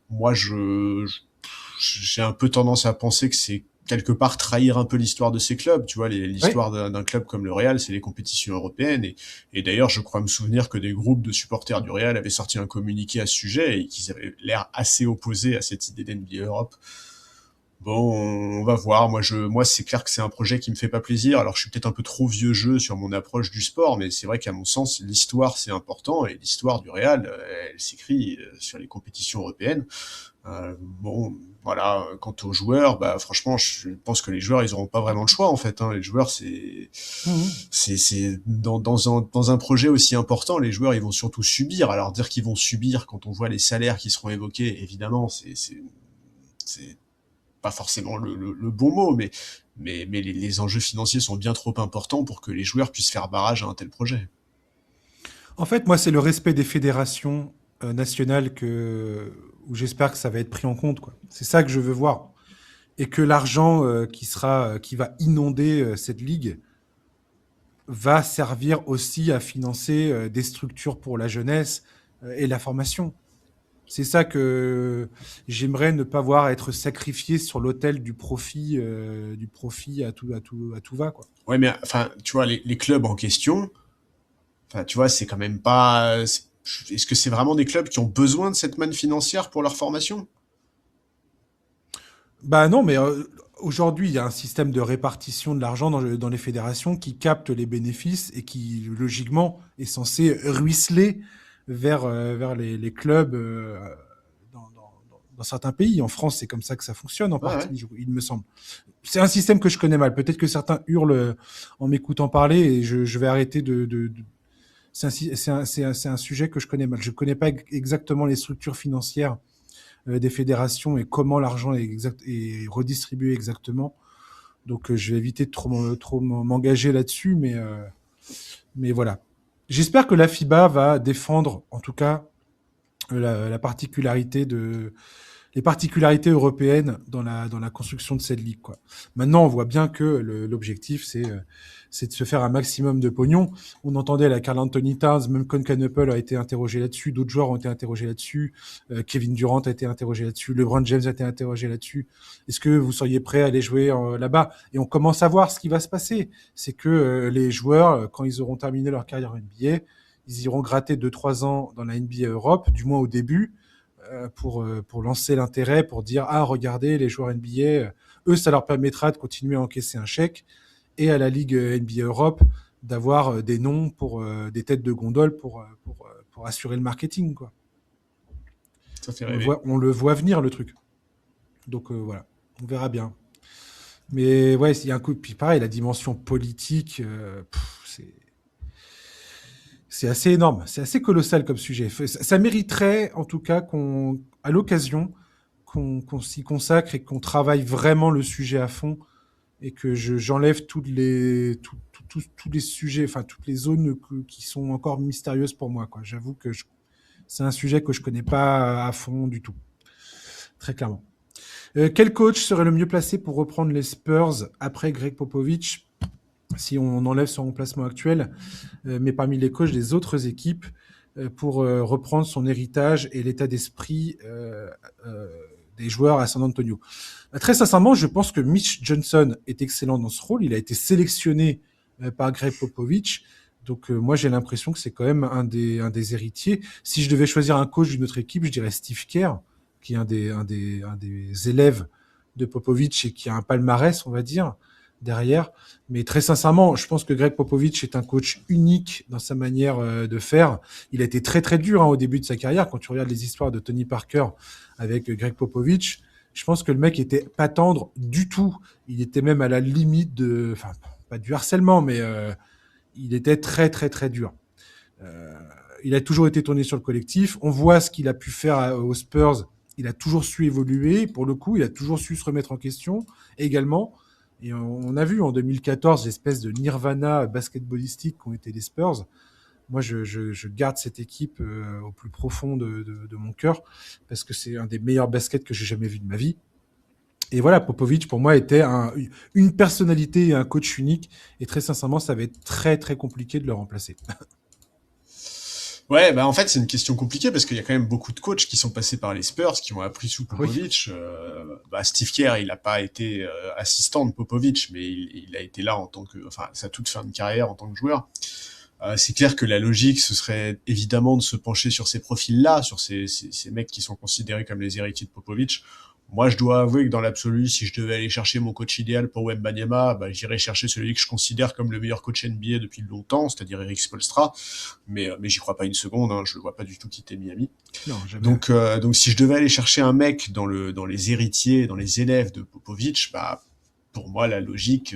Moi, j'ai un peu tendance à penser que c'est quelque part trahir un peu l'histoire de ces clubs. Tu vois, Oui. l'histoire d'un club comme le Real, c'est les compétitions européennes. Et d'ailleurs, je crois me souvenir que des groupes de supporters du Real avaient sorti un communiqué à ce sujet et qu'ils avaient l'air assez opposés à cette idée d'NBA Europe. Bon, on va voir. Moi, c'est clair que c'est un projet qui me fait pas plaisir. Alors, je suis peut-être un peu trop vieux jeu sur mon approche du sport, mais c'est vrai qu'à mon sens, l'histoire, c'est important. Et l'histoire du Real, elle s'écrit sur les compétitions européennes. Bon, voilà. Quant aux joueurs, bah, franchement, je pense que les joueurs, ils auront pas vraiment le choix, en fait, hein. Les joueurs, Mmh. c'est dans un projet aussi important, les joueurs, ils vont surtout subir. Alors, dire qu'ils vont subir quand on voit les salaires qui seront évoqués, évidemment, c'est pas forcément le bon mot, mais les enjeux financiers sont bien trop importants pour que les joueurs puissent faire barrage à un tel projet. En fait, moi, c'est le respect des fédérations nationales où j'espère que ça va être pris en compte, quoi. C'est ça que je veux voir. Et que l'argent qui va inonder cette ligue va servir aussi à financer des structures pour la jeunesse et la formation. C'est ça que j'aimerais ne pas voir être sacrifié sur l'autel du profit à tout va, quoi. Ouais, mais enfin, tu vois, les clubs en question, enfin, tu vois, c'est quand même pas. Est-ce que c'est vraiment des clubs qui ont besoin de cette manne financière pour leur formation? Bah non, mais Aujourd'hui, il y a un système de répartition de l'argent dans les fédérations qui capte les bénéfices et qui, logiquement, est censé ruisseler vers les clubs dans certains pays. En France, c'est comme ça que ça fonctionne en Ouais, ouais. partie, il me semble. C'est un système que je connais mal. Peut-être que certains hurlent en m'écoutant parler et je vais arrêter c'est un sujet que je connais mal. Je ne connais pas exactement les structures financières des fédérations et comment l'argent est redistribué exactement. Donc, je vais éviter de trop m'engager là-dessus, mais voilà. J'espère que la FIBA va défendre, en tout cas, la particularité les particularités européennes dans la construction de cette ligue, quoi. Maintenant, on voit bien que l'objectif, c'est de se faire un maximum de pognon. On entendait la Karl Anthony Towns, même Concanapel a été interrogé là-dessus, d'autres joueurs ont été interrogés là-dessus, Kevin Durant a été interrogé là-dessus, LeBron James a été interrogé là-dessus. Est-ce que vous seriez prêt à aller jouer là-bas? Et on commence à voir ce qui va se passer. C'est que les joueurs, quand ils auront terminé leur carrière en NBA, ils iront gratter 2-3 ans dans la NBA Europe, du moins au début, pour lancer l'intérêt, pour dire ah regardez les joueurs NBA, eux ça leur permettra de continuer à encaisser un chèque et à la Ligue NBA Europe d'avoir des noms pour des têtes de gondole pour assurer le marketing, quoi. Ça fait rêver. On le voit venir le truc. Donc voilà, on verra bien. Mais ouais, il y a un coup. Puis pareil, la dimension politique, c'est assez énorme, c'est assez colossal comme sujet. Ça mériterait, en tout cas, à l'occasion, qu'on s'y consacre et qu'on travaille vraiment le sujet à fond et que j'enlève tous les sujets, enfin toutes les zones qui sont encore mystérieuses pour moi, quoi. J'avoue que c'est un sujet que je connais pas à fond du tout, très clairement. Quel coach serait le mieux placé pour reprendre les Spurs après Greg Popovich, si on enlève son remplacement actuel, mais parmi les coachs des autres équipes, pour reprendre son héritage et l'état d'esprit des joueurs à San Antonio? Très sincèrement, je pense que Mitch Johnson est excellent dans ce rôle. Il a été sélectionné par Greg Popovich. Donc moi, j'ai l'impression que c'est quand même un des héritiers. Si je devais choisir un coach d'une autre équipe, je dirais Steve Kerr, qui est un des élèves de Popovich et qui a un palmarès, on va dire, derrière. Mais très sincèrement, je pense que Greg Popovich est un coach unique dans sa manière de faire. Il a été très très dur au début de sa carrière. Quand tu regardes les histoires de Tony Parker avec Greg Popovich, je pense que le mec était pas tendre du tout. Il était même à la limite enfin, pas du harcèlement, mais il était très très très dur. Il a toujours été tourné sur le collectif. On voit ce qu'il a pu faire aux Spurs. Il a toujours su évoluer. Pour le coup, il a toujours su se remettre en question également. Et on a vu en 2014 l'espèce de nirvana basketballistique qu'ont été les Spurs. Moi, je garde cette équipe au plus profond de mon cœur parce que c'est un des meilleurs baskets que j'ai jamais vu de ma vie. Et voilà, Popovich, pour moi, était une personnalité et un coach unique. Et très sincèrement, ça va être très, très compliqué de le remplacer. Ouais, bah en fait c'est une question compliquée parce qu'il y a quand même beaucoup de coachs qui sont passés par les Spurs, qui ont appris sous Popovich. Oui. Steve Kerr, il n'a pas été assistant de Popovich, mais il a été là en tant que, enfin, sa toute fin de carrière en tant que joueur. C'est clair que la logique, ce serait évidemment de se pencher sur ces profils-là, sur ces mecs qui sont considérés comme les héritiers de Popovich. Moi, je dois avouer que dans l'absolu, si je devais aller chercher mon coach idéal pour Wembanyama, j'irais chercher celui que je considère comme le meilleur coach NBA depuis longtemps, c'est-à-dire Erik Spoelstra. Mais j'y crois pas une seconde, hein, je le vois pas du tout quitter Miami. Non, jamais. Donc si je devais aller chercher un mec dans les héritiers, dans les élèves de Popovich, pour moi, la logique,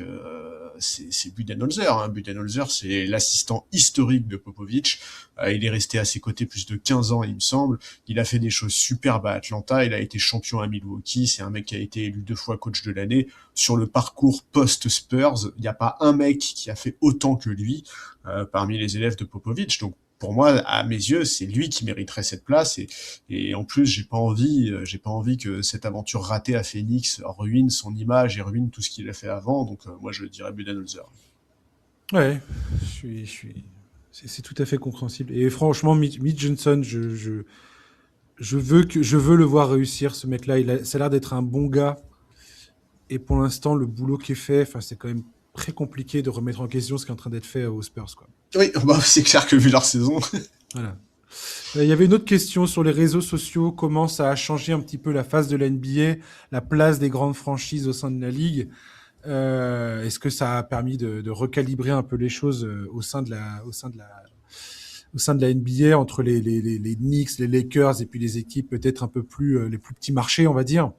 c'est Budenholzer. Hein. Budenholzer, c'est l'assistant historique de Popovich. Il est resté à ses côtés plus de 15 ans, il me semble. Il a fait des choses superbes à Atlanta. Il a été champion à Milwaukee. C'est un mec qui a été élu 2 fois coach de l'année. Sur le parcours post-Spurs, il n'y a pas un mec qui a fait autant que lui parmi les élèves de Popovich. Donc, pour moi, à mes yeux, c'est lui qui mériterait cette place et en plus, j'ai pas envie que cette aventure ratée à Phoenix ruine son image et ruine tout ce qu'il a fait avant. Donc, moi, je dirais Budenholzer. Ouais, c'est tout à fait compréhensible. Et franchement, Mitch Johnson, je veux le voir réussir, ce mec-là. Ça a l'air d'être un bon gars. Et pour l'instant, le boulot qui est fait, c'est quand même très compliqué de remettre en question ce qui est en train d'être fait aux Spurs, quoi. Oui, c'est clair que vu leur saison. Voilà. Il y avait une autre question sur les réseaux sociaux. Comment ça a changé un petit peu la face de la NBA, la place des grandes franchises au sein de la ligue? Est-ce que ça a permis de recalibrer un peu les choses au sein de la NBA entre les Knicks, les Lakers et puis les équipes peut-être un peu plus les plus petits marchés, on va dire?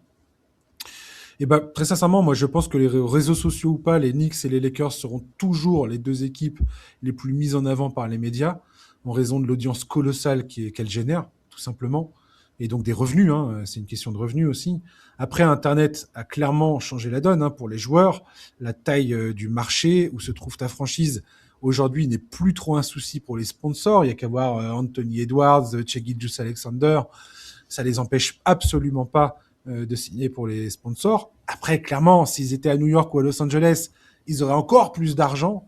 Et ben très sincèrement, moi je pense que les réseaux sociaux ou pas, les Knicks et les Lakers seront toujours les deux équipes les plus mises en avant par les médias en raison de l'audience colossale qu'elles génèrent, tout simplement, et donc des revenus. Hein, c'est une question de revenus aussi. Après, Internet a clairement changé la donne pour les joueurs. La taille du marché où se trouve ta franchise aujourd'hui n'est plus trop un souci pour les sponsors. Il y a qu'à voir Anthony Edwards, Shai Gilgeous-Alexander. Ça les empêche absolument pas de signer pour les sponsors. Après, clairement, s'ils étaient à New York ou à Los Angeles, ils auraient encore plus d'argent,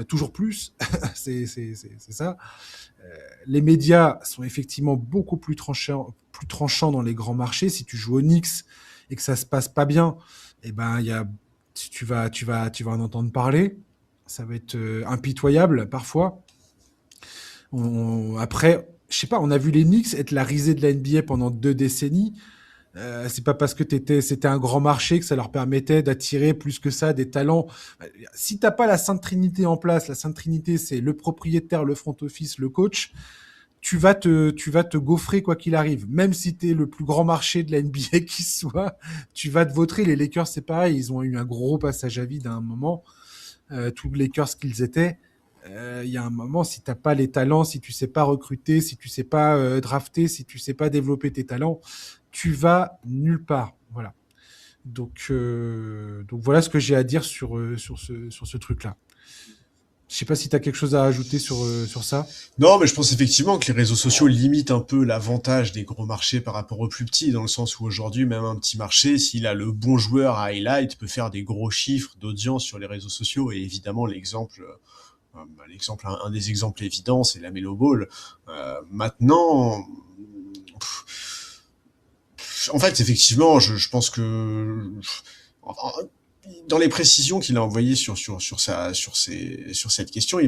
toujours plus. c'est ça. Les médias sont effectivement beaucoup plus tranchants dans les grands marchés. Si tu joues au Knicks et que ça se passe pas bien, eh ben tu vas en entendre parler. Ça va être impitoyable parfois. Après, je sais pas, on a vu les Knicks être la risée de la NBA pendant 2 décennies. C'est pas parce que c'était un grand marché que ça leur permettait d'attirer plus que ça des talents. Si t'as pas la Sainte Trinité en place, la Sainte Trinité, c'est le propriétaire, le front office, le coach, tu vas te gaufrer quoi qu'il arrive. Même si t'es le plus grand marché de la NBA qui soit, tu vas te vautrer. Les Lakers, c'est pareil, ils ont eu un gros passage à vide à un moment. Tous les Lakers qu'ils étaient. Il y a un moment, si t'as pas les talents, si tu sais pas recruter, si tu sais pas drafter, si tu sais pas développer tes talents, tu vas nulle part. Voilà. Donc voilà ce que j'ai à dire sur ce truc-là. Je sais pas si tu as quelque chose à ajouter sur ça. Non, mais je pense effectivement que les réseaux sociaux limitent un peu l'avantage des gros marchés par rapport aux plus petits, dans le sens où aujourd'hui, même un petit marché, s'il a le bon joueur à highlight, peut faire des gros chiffres d'audience sur les réseaux sociaux. Et évidemment, un des exemples évidents, c'est la Melo Ball. Maintenant, en fait, effectivement, je pense que dans les précisions qu'il a envoyées sur cette question,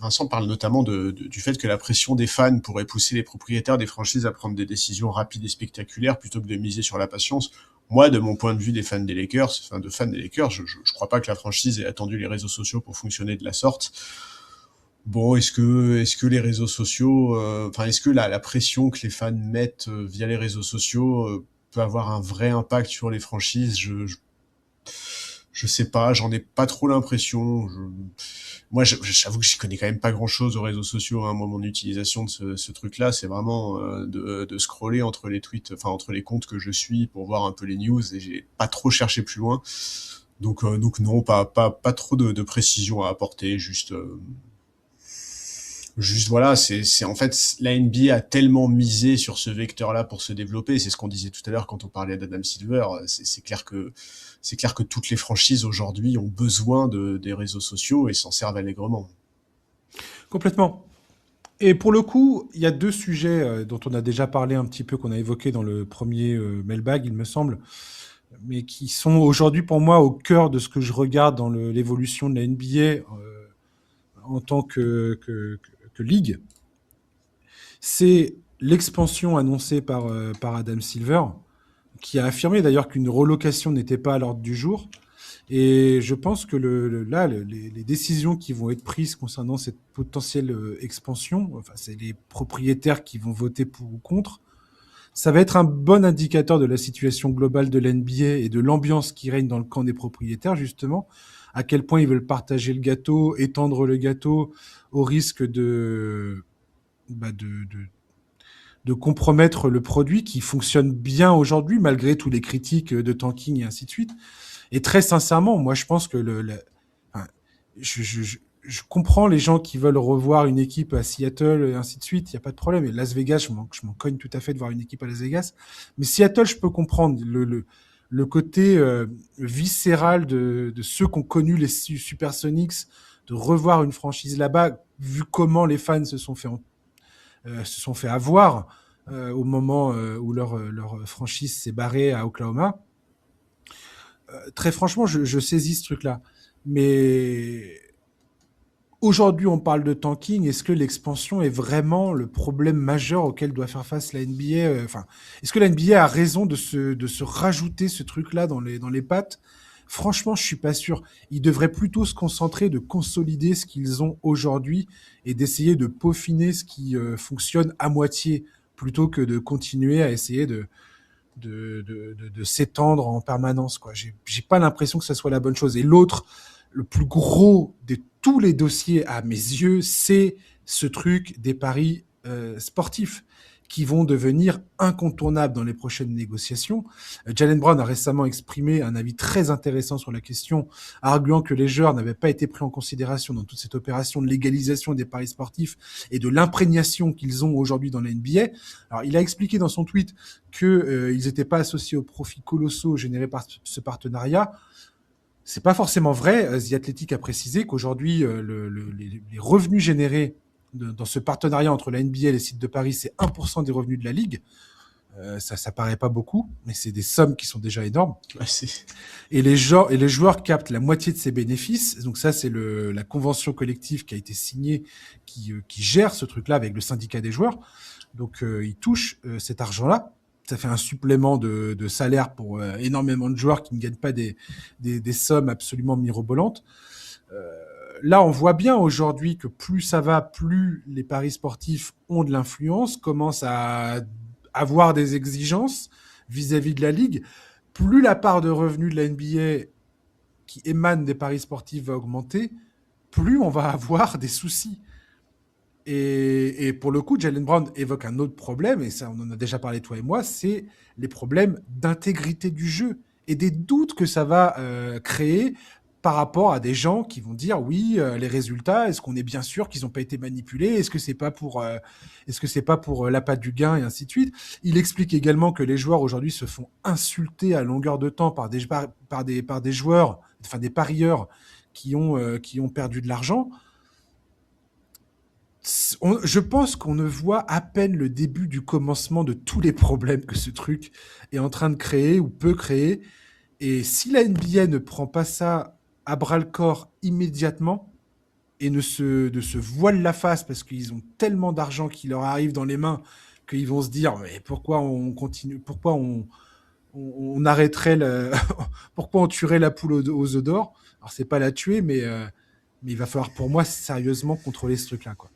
Vincent parle notamment du fait que la pression des fans pourrait pousser les propriétaires des franchises à prendre des décisions rapides et spectaculaires plutôt que de miser sur la patience. Moi, de mon point de vue des fans des Lakers, je crois pas que la franchise ait attendu les réseaux sociaux pour fonctionner de la sorte. Bon, est-ce que les réseaux sociaux, est-ce que la pression que les fans mettent via les réseaux sociaux peut avoir un vrai impact sur les franchises? Je sais pas, j'en ai pas trop l'impression. Moi, j'avoue que j'y connais quand même pas grand-chose aux réseaux sociaux. Hein. Moi, mon utilisation de ce truc-là, c'est vraiment de scroller entre les tweets, enfin entre les comptes que je suis pour voir un peu les news, et j'ai pas trop cherché plus loin. Donc non, pas trop de précision à apporter. Juste voilà, c'est en fait la NBA a tellement misé sur ce vecteur-là pour se développer. C'est ce qu'on disait tout à l'heure quand on parlait d'Adam Silver. C'est clair que toutes les franchises aujourd'hui ont besoin des réseaux sociaux et s'en servent allègrement. Complètement. Et pour le coup, il y a 2 sujets dont on a déjà parlé un petit peu, qu'on a évoqué dans le premier mailbag, il me semble, mais qui sont aujourd'hui pour moi au cœur de ce que je regarde dans l'évolution de la NBA en tant que ligue. C'est l'expansion annoncée par Adam Silver, qui a affirmé d'ailleurs qu'une relocation n'était pas à l'ordre du jour. Et je pense que les décisions qui vont être prises concernant cette potentielle expansion, enfin, c'est les propriétaires qui vont voter pour ou contre. Ça va être un bon indicateur de la situation globale de l'NBA et de l'ambiance qui règne dans le camp des propriétaires, justement. À quel point ils veulent partager le gâteau, étendre le gâteau, au risque bah, de, de, de compromettre le produit qui fonctionne bien aujourd'hui, malgré tous les critiques de tanking et ainsi de suite. Et très sincèrement, moi, je pense que enfin, je comprends les gens qui veulent revoir une équipe à Seattle et ainsi de suite. Il n'y a pas de problème. Et Las Vegas, je m'en cogne tout à fait de voir une équipe à Las Vegas. Mais Seattle, je peux comprendre le côté viscéral de ceux qui ont connu les Supersonics, de revoir une franchise là-bas, vu comment les fans se sont fait avoir au moment où leur franchise s'est barrée à Oklahoma. Très franchement, je saisis ce truc-là. Mais Aujourd'hui, on parle de tanking. Est-ce que l'expansion est vraiment le problème majeur auquel doit faire face la NBA? Enfin, est-ce que la NBA a raison de se rajouter ce truc-là dans les pattes? Franchement, je suis pas sûr. Ils devraient plutôt se concentrer de consolider ce qu'ils ont aujourd'hui et d'essayer de peaufiner ce qui fonctionne à moitié plutôt que de continuer à essayer de s'étendre en permanence, quoi. J'ai pas l'impression que ça soit la bonne chose. Et l'autre, le plus gros de tous les dossiers à mes yeux, c'est ce truc des paris sportifs qui vont devenir incontournables dans les prochaines négociations. Jalen Brown a récemment exprimé un avis très intéressant sur la question, arguant que les joueurs n'avaient pas été pris en considération dans toute cette opération de légalisation des paris sportifs et de l'imprégnation qu'ils ont aujourd'hui dans la NBA. Alors, il a expliqué dans son tweet qu'ils n'étaient pas associés aux profits colossaux générés par ce partenariat. C'est pas forcément vrai. The Athletic a précisé qu'aujourd'hui, les revenus générés dans ce partenariat entre la NBA et les sites de paris, c'est 1% des revenus de la ligue. Ça paraît pas beaucoup, mais c'est des sommes qui sont déjà énormes. Ouais, et les joueurs captent la moitié de ces bénéfices. Donc ça, c'est la convention collective qui a été signée, qui gère ce truc-là avec le syndicat des joueurs. Donc ils touchent cet argent-là. Ça fait un supplément de salaire pour énormément de joueurs qui ne gagnent pas des sommes absolument mirobolantes. Là, on voit bien aujourd'hui que plus ça va, plus les paris sportifs ont de l'influence, commencent à avoir des exigences vis-à-vis de la Ligue. Plus la part de revenus de la NBA qui émane des paris sportifs va augmenter, plus on va avoir des soucis. Et pour le coup, Jalen Brown évoque un autre problème, et ça, on en a déjà parlé toi et moi, c'est les problèmes d'intégrité du jeu et des doutes que ça va créer par rapport à des gens qui vont dire oui, les résultats, est-ce qu'on est bien sûr qu'ils n'ont pas été manipulés? Est-ce que c'est pas pour l'appât du gain et ainsi de suite? Il explique également que les joueurs aujourd'hui se font insulter à longueur de temps par des joueurs, enfin des parieurs qui ont perdu de l'argent. Je pense qu'on ne voit à peine le début du commencement de tous les problèmes que ce truc est en train de créer ou peut créer. Et si la NBA ne prend pas ça à bras-le-corps immédiatement et ne se voile la face parce qu'ils ont tellement d'argent qui leur arrive dans les mains qu'ils vont se dire mais pourquoi on continue, pourquoi on arrêterait pourquoi on tuerait la poule aux œufs d'or? Alors c'est pas la tuer, mais il va falloir pour moi sérieusement contrôler ce truc-là, quoi.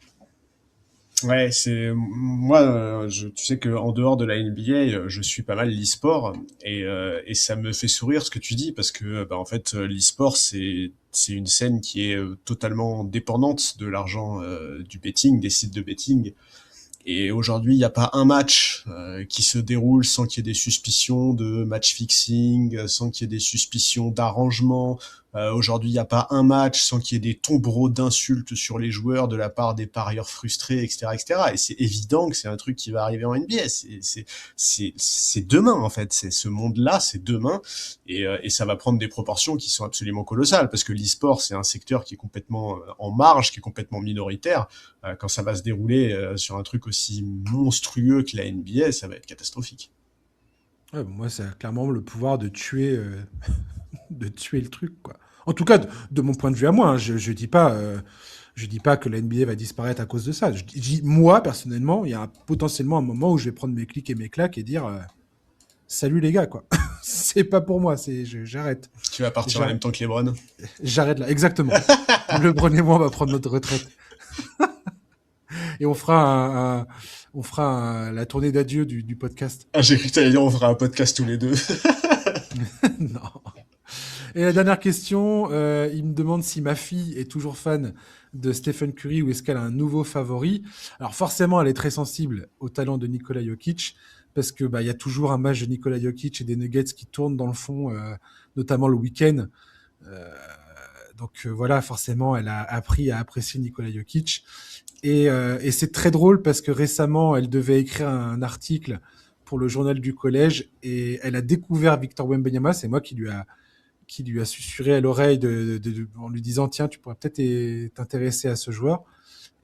Ouais, c'est moi, tu sais que en dehors de la NBA, je suis pas mal l'e-sport et ça me fait sourire ce que tu dis parce que bah en fait l'e-sport c'est une scène qui est totalement dépendante de l'argent du betting, des sites de betting. Et aujourd'hui, il n'y a pas un match qui se déroule sans qu'il y ait des suspicions de match fixing, sans qu'il y ait des suspicions d'arrangement. Aujourd'hui, il n'y a pas un match sans qu'il y ait des tombereaux d'insultes sur les joueurs de la part des parieurs frustrés, etc., etc. Et c'est évident que c'est un truc qui va arriver en NBA. C'est demain, en fait. C'est ce monde-là, c'est demain. Et ça va prendre des proportions qui sont absolument colossales parce que l'e-sport, c'est un secteur qui est complètement en marge, qui est complètement minoritaire. Quand ça va se dérouler sur un truc aussi monstrueux que la NBA, ça va être catastrophique. Ouais, moi, ça a clairement le pouvoir de tuer, de tuer le truc, quoi. En tout cas, de mon point de vue à moi, hein, je dis pas que la NBA va disparaître à cause de ça. Je dis moi, personnellement, il y a potentiellement un moment où je vais prendre mes clics et mes claques et dire salut les gars, quoi. C'est pas pour moi, j'arrête. Tu vas partir en même temps que LeBron. J'arrête là, exactement. LeBron et moi, on va prendre notre retraite. Et on fera la tournée d'adieu du podcast. Ah, j'ai cru que t'allais dire on fera un podcast tous les deux. Non. Et la dernière question, il me demande si ma fille est toujours fan de Stephen Curry ou est-ce qu'elle a un nouveau favori. Alors forcément, elle est très sensible au talent de Nikola Jokic parce que y a toujours un match de Nikola Jokic et des Nuggets qui tournent dans le fond, notamment le week-end. Donc voilà, forcément, elle a appris à apprécier Nikola Jokic. Et c'est très drôle parce que récemment, elle devait écrire un article pour le journal du collège et elle a découvert Victor Wembanyama. C'est moi qui lui a susurré à l'oreille en lui disant tiens, tu pourrais peut-être t'intéresser à ce joueur.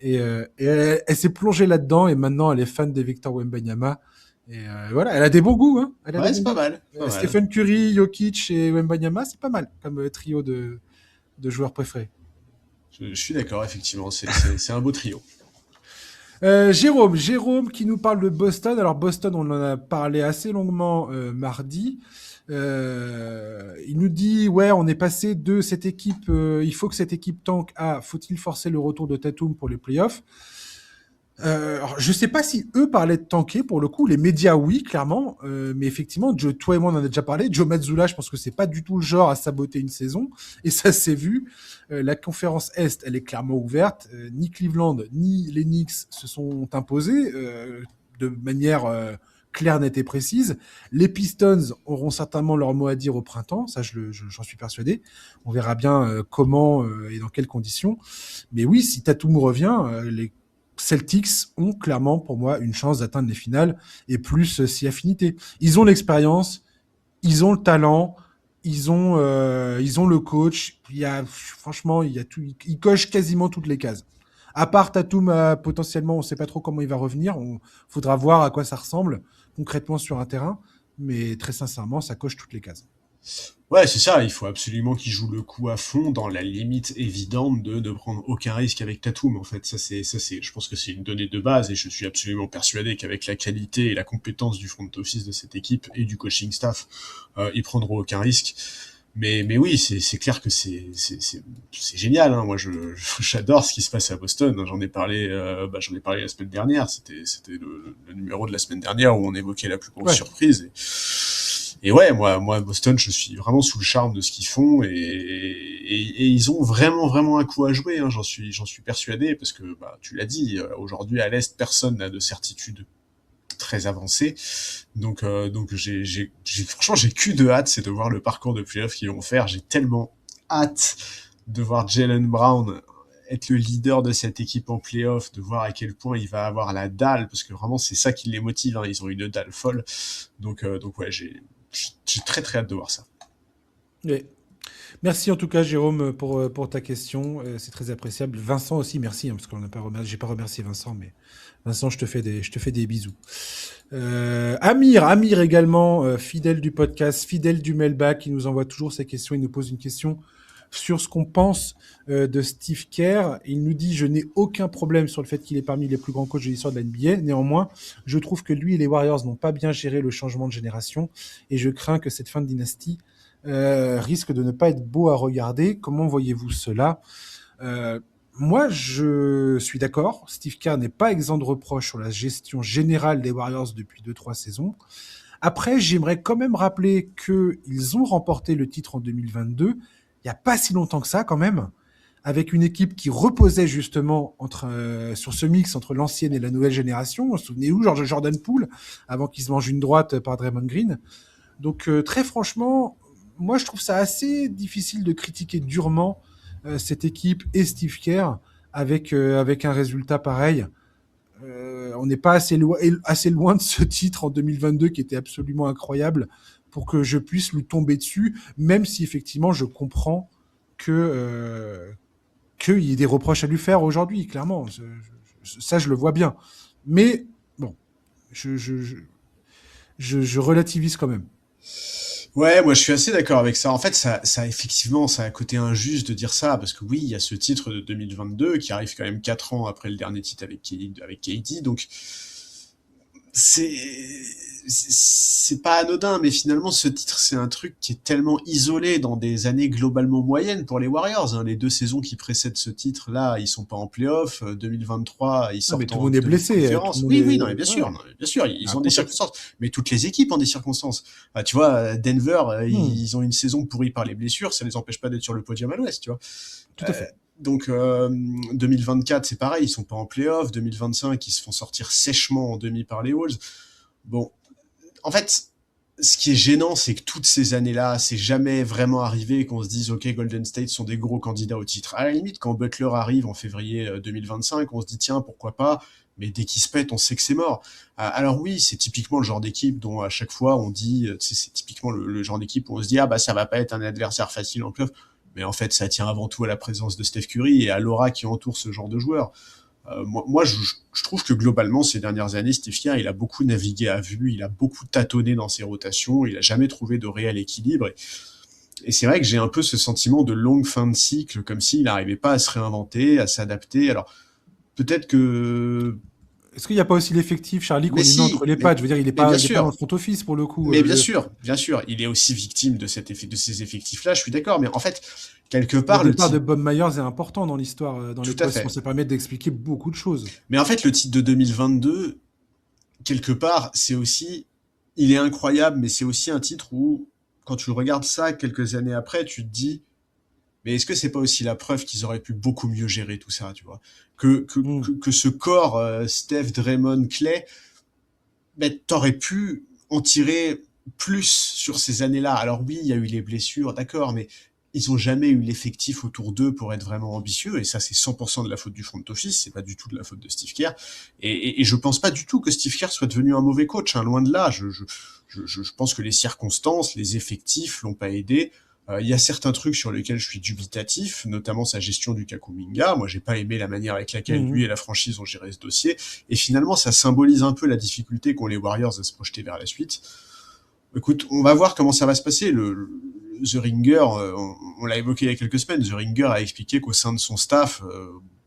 Et elle s'est plongée là-dedans et maintenant elle est fan de Victor Wembanyama. Et voilà, elle a des bons goûts. Hein. Ouais, c'est pas mal. Stephen Curry, Jokic et Wembanyama, c'est pas mal comme trio de joueurs préférés. Je suis d'accord, effectivement, c'est un beau trio. Jérôme qui nous parle de Boston. Alors Boston, on en a parlé assez longuement mardi. Il nous dit ouais, on est passé de cette équipe. Il faut que cette équipe tank à faut-il forcer le retour de Tatum pour les playoffs. Alors, je sais pas si eux parlaient de tanker pour le coup. Les médias, oui, clairement. Mais effectivement, toi et moi, on en a déjà parlé. Joe Mazzulla, je pense que c'est pas du tout le genre à saboter une saison. Et ça s'est vu. La conférence Est, elle est clairement ouverte. Ni Cleveland, ni les Knicks se sont imposés de manière claire, nette et précise. Les Pistons auront certainement leur mot à dire au printemps. Ça, j'en suis persuadé. On verra bien comment et dans quelles conditions. Mais oui, si Tatum revient, les Celtics ont clairement, pour moi, une chance d'atteindre les finales et plus si affinité. Ils ont l'expérience, ils ont le talent, ils ont le coach. Franchement, il y a tout. Ils cochent quasiment toutes les cases. À part Tatum, potentiellement, on ne sait pas trop comment il va revenir. On faudra voir à quoi ça ressemble concrètement sur un terrain. Mais très sincèrement, ça coche toutes les cases. Ouais, c'est ça, il faut absolument qu'il joue le coup à fond dans la limite évidente de ne prendre aucun risque avec Tatum, en fait. Je pense que c'est une donnée de base et je suis absolument persuadé qu'avec la qualité et la compétence du front office de cette équipe et du coaching staff, ils prendront aucun risque. Mais oui, c'est clair que c'est génial, hein. Moi, j'adore ce qui se passe à Boston. J'en ai parlé la semaine dernière. C'était le numéro de la semaine dernière où on évoquait la plus grosse surprise. Et ouais, moi, Boston, je suis vraiment sous le charme de ce qu'ils font et ils ont vraiment, vraiment un coup à jouer, hein. J'en suis persuadé parce que, tu l'as dit, aujourd'hui à l'Est, personne n'a de certitude très avancée. Donc franchement, j'ai cul de hâte, c'est de voir le parcours de playoff qu'ils vont faire. J'ai tellement hâte de voir Jaylen Brown être le leader de cette équipe en playoff, de voir à quel point il va avoir la dalle, parce que vraiment, c'est ça qui les motive, hein. Ils ont une dalle folle. Donc ouais, j'ai très très hâte de voir ça. Oui. Merci en tout cas Jérôme pour ta question, c'est très appréciable. Vincent aussi, merci, hein, parce qu'on n'a pas remercié, j'ai pas remercié Vincent, mais Vincent, je te fais des bisous. Amir également, fidèle du podcast, fidèle du mailbag, qui nous envoie toujours ses questions. Il nous pose une question sur ce qu'on pense de Steve Kerr. Il nous dit: je n'ai aucun problème sur le fait qu'il est parmi les plus grands coachs de l'histoire de la NBA. Néanmoins, je trouve que lui et les Warriors n'ont pas bien géré le changement de génération et je crains que cette fin de dynastie risque de ne pas être beau à regarder. Comment voyez-vous cela? Moi, je suis d'accord. Steve Kerr n'est pas exempt de reproches sur la gestion générale des Warriors depuis 2-3 saisons. Après, j'aimerais quand même rappeler qu'ils ont remporté le titre en 2022, il n'y a pas si longtemps que ça quand même, avec une équipe qui reposait justement sur ce mix entre l'ancienne et la nouvelle génération. Vous vous souvenez-vous, Jordan Poole, avant qu'il se mange une droite par Draymond Green. Donc très franchement, moi je trouve ça assez difficile de critiquer durement cette équipe et Steve Kerr avec un résultat pareil. On n'est pas assez loin de ce titre en 2022 qui était absolument incroyable pour que je puisse lui tomber dessus, même si effectivement je comprends qu'il y ait des reproches à lui faire aujourd'hui, clairement. Ça, je le vois bien. Mais bon, je relativise quand même. Ouais, moi je suis assez d'accord avec ça. En fait, effectivement, ça a un côté injuste de dire ça, parce que oui, il y a ce titre de 2022 qui arrive quand même 4 ans après le dernier titre avec KD, donc c'est pas anodin, mais finalement ce titre c'est un truc qui est tellement isolé dans des années globalement moyennes pour les Warriors, hein. Les 2 saisons qui précèdent ce titre là, ils sont pas en playoff. 2023 ils sortent mais tout le monde est blessé. Conférence. Oui, non, mais bien sûr, ils ont des circonstances, mais toutes les équipes ont des circonstances. Tu vois, Denver, ils ont une saison pourrie par les blessures, ça les empêche pas d'être sur le podium à l'Ouest, tu vois. Tout à fait. Donc 2024 c'est pareil, ils sont pas en playoff. 2025 ils se font sortir sèchement en demi par les Wolves. Bon, en fait, ce qui est gênant, c'est que toutes ces années-là, c'est jamais vraiment arrivé qu'on se dise ok, Golden State sont des gros candidats au titre. À la limite, quand Butler arrive en février 2025, on se dit tiens, pourquoi pas, mais dès qu'il se pète, on sait que c'est mort. Alors oui, c'est typiquement le genre d'équipe dont à chaque fois on dit, c'est typiquement le genre d'équipe où on se dit ah bah ça va pas être un adversaire facile en playoff. Mais en fait, ça tient avant tout à la présence de Steph Curry et à l'aura qui entoure ce genre de joueur. Moi, je trouve que globalement, ces dernières années, Steve Kerr, il a beaucoup navigué à vue, il a beaucoup tâtonné dans ses rotations, il a jamais trouvé de réel équilibre. Et c'est vrai que j'ai un peu ce sentiment de longue fin de cycle, comme s'il n'arrivait pas à se réinventer, à s'adapter. Alors, peut-être que... Est-ce qu'il n'y a pas aussi l'effectif, Charlie, qu'on Mais lui met entre si, les pattes? Je veux dire, mais bien il est pas dans le sûr. front office pour le coup. Mais bien sûr, il est aussi victime de de ces effectifs-là, je suis d'accord. Mais en fait, quelque Le part, le départ de titre... Bob Myers est important dans l'histoire, dans Tout à l'équation. fait. Ça permet d'expliquer beaucoup de choses. Mais en fait, le titre de 2022, quelque part, c'est aussi... Il est incroyable, mais c'est aussi un titre où, quand tu regardes ça quelques années après, tu te dis... Mais est-ce que c'est pas aussi la preuve qu'ils auraient pu beaucoup mieux gérer tout ça, tu vois, Hmm. que ce corps Steph, Draymond, Clay, ben, t'aurais pu en tirer plus sur ces années-là. Alors oui, il y a eu les blessures, d'accord, mais ils ont jamais eu l'effectif autour d'eux pour être vraiment ambitieux, et ça c'est 100% de la faute du front office, c'est pas du tout de la faute de Steve Kerr, et je pense pas du tout que Steve Kerr soit devenu un mauvais coach, hein, loin de là, je pense que les circonstances, les effectifs l'ont pas aidé. Il y a certains trucs sur lesquels je suis dubitatif, notamment sa gestion du Kaku Minga. Moi, j'ai pas aimé la manière avec laquelle lui et la franchise ont géré ce dossier. Et finalement, ça symbolise un peu la difficulté qu'ont les Warriors à se projeter vers la suite. Écoute, on va voir comment ça va se passer. The Ringer, on l'a évoqué il y a quelques semaines, The Ringer a expliqué qu'au sein de son staff,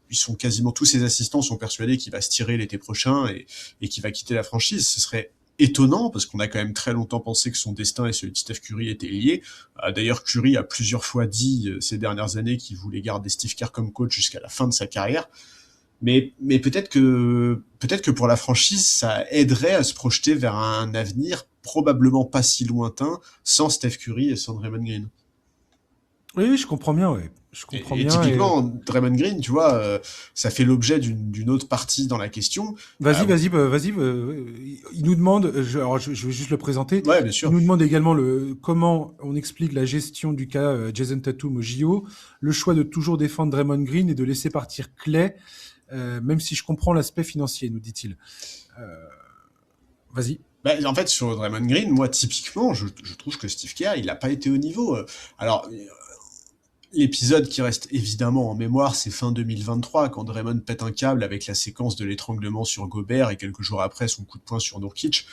ils sont quasiment tous ses assistants sont persuadés qu'il va se tirer l'été prochain et qu'il va quitter la franchise. Ce serait étonnant parce qu'on a quand même très longtemps pensé que son destin et celui de Steph Curry étaient liés. D'ailleurs, Curry a plusieurs fois dit ces dernières années qu'il voulait garder Steve Kerr comme coach jusqu'à la fin de sa carrière. Mais peut-être que pour la franchise, ça aiderait à se projeter vers un avenir probablement pas si lointain sans Steph Curry et sans Draymond Green. Oui, oui, je comprends bien, ouais. Je comprends Et bien. typiquement, Draymond Green, tu vois, ça fait l'objet d'une autre partie dans la question. Vas-y, vas-y, bah, vas-y. Il nous demande, je vais juste le présenter. Ouais, bien Il sûr. nous demande également comment on explique la gestion du cas Jason Tatum au JO, le choix de toujours défendre Draymond Green et de laisser partir Clay, même si je comprends l'aspect financier, nous dit-il. Euh, Vas-y. Bah, en fait, sur Draymond Green, moi, typiquement, je trouve que Steve Kerr, il n'a pas été au niveau. Alors, l'épisode qui reste évidemment en mémoire, c'est fin 2023, quand Draymond pète un câble avec la séquence de l'étranglement sur Gobert et quelques jours après son coup de poing sur Nurkic.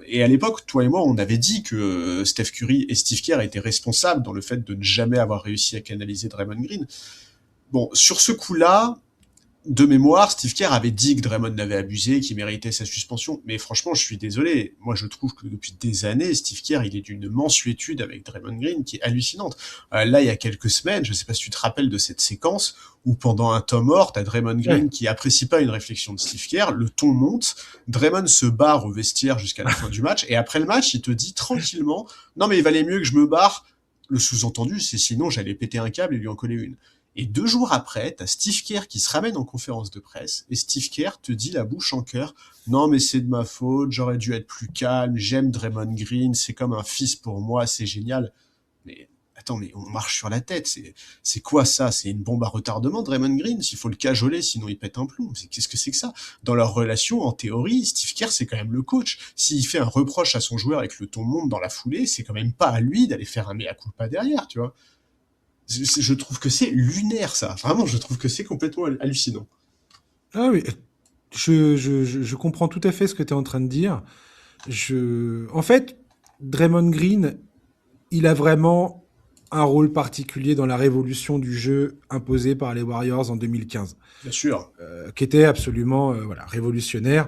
Et à l'époque, toi et moi, on avait dit que Steph Curry et Steve Kerr étaient responsables dans le fait de ne jamais avoir réussi à canaliser Draymond Green. Bon, sur ce coup-là, de mémoire, Steve Kerr avait dit que Draymond l'avait abusé, qu'il méritait sa suspension. Mais franchement, je suis désolé. Moi, je trouve que depuis des années, Steve Kerr, il est d'une mansuétude avec Draymond Green qui est hallucinante. Là, il y a quelques semaines, je sais pas si tu te rappelles de cette séquence où pendant un temps mort, t'as Draymond Green Ouais. qui apprécie pas une réflexion de Steve Kerr, le ton monte, Draymond se barre au vestiaire jusqu'à la fin du match, et après le match, il te dit tranquillement, non mais il valait mieux que je me barre. Le sous-entendu, c'est sinon j'allais péter un câble et lui en coller une. Et 2 jours après, t'as Steve Kerr qui se ramène en conférence de presse, et Steve Kerr te dit la bouche en cœur, non mais c'est de ma faute, j'aurais dû être plus calme, j'aime Draymond Green, c'est comme un fils pour moi, c'est génial. Mais attends, mais on marche sur la tête, c'est quoi ça? C'est une bombe à retardement, Draymond Green? S'il faut le cajoler, sinon il pète un plomb. Qu'est-ce que c'est que ça? Dans leur relation, en théorie, Steve Kerr, c'est quand même le coach. S'il fait un reproche à son joueur et que le ton monte dans la foulée, c'est quand même pas à lui d'aller faire un mea culpa derrière, tu vois. Je trouve que c'est lunaire, ça. Vraiment, je trouve que c'est complètement hallucinant. Ah oui, je comprends tout à fait ce que tu es en train de dire. En fait, Draymond Green, il a vraiment un rôle particulier dans la révolution du jeu imposée par les Warriors en 2015, Bien sûr. qui était absolument voilà, révolutionnaire.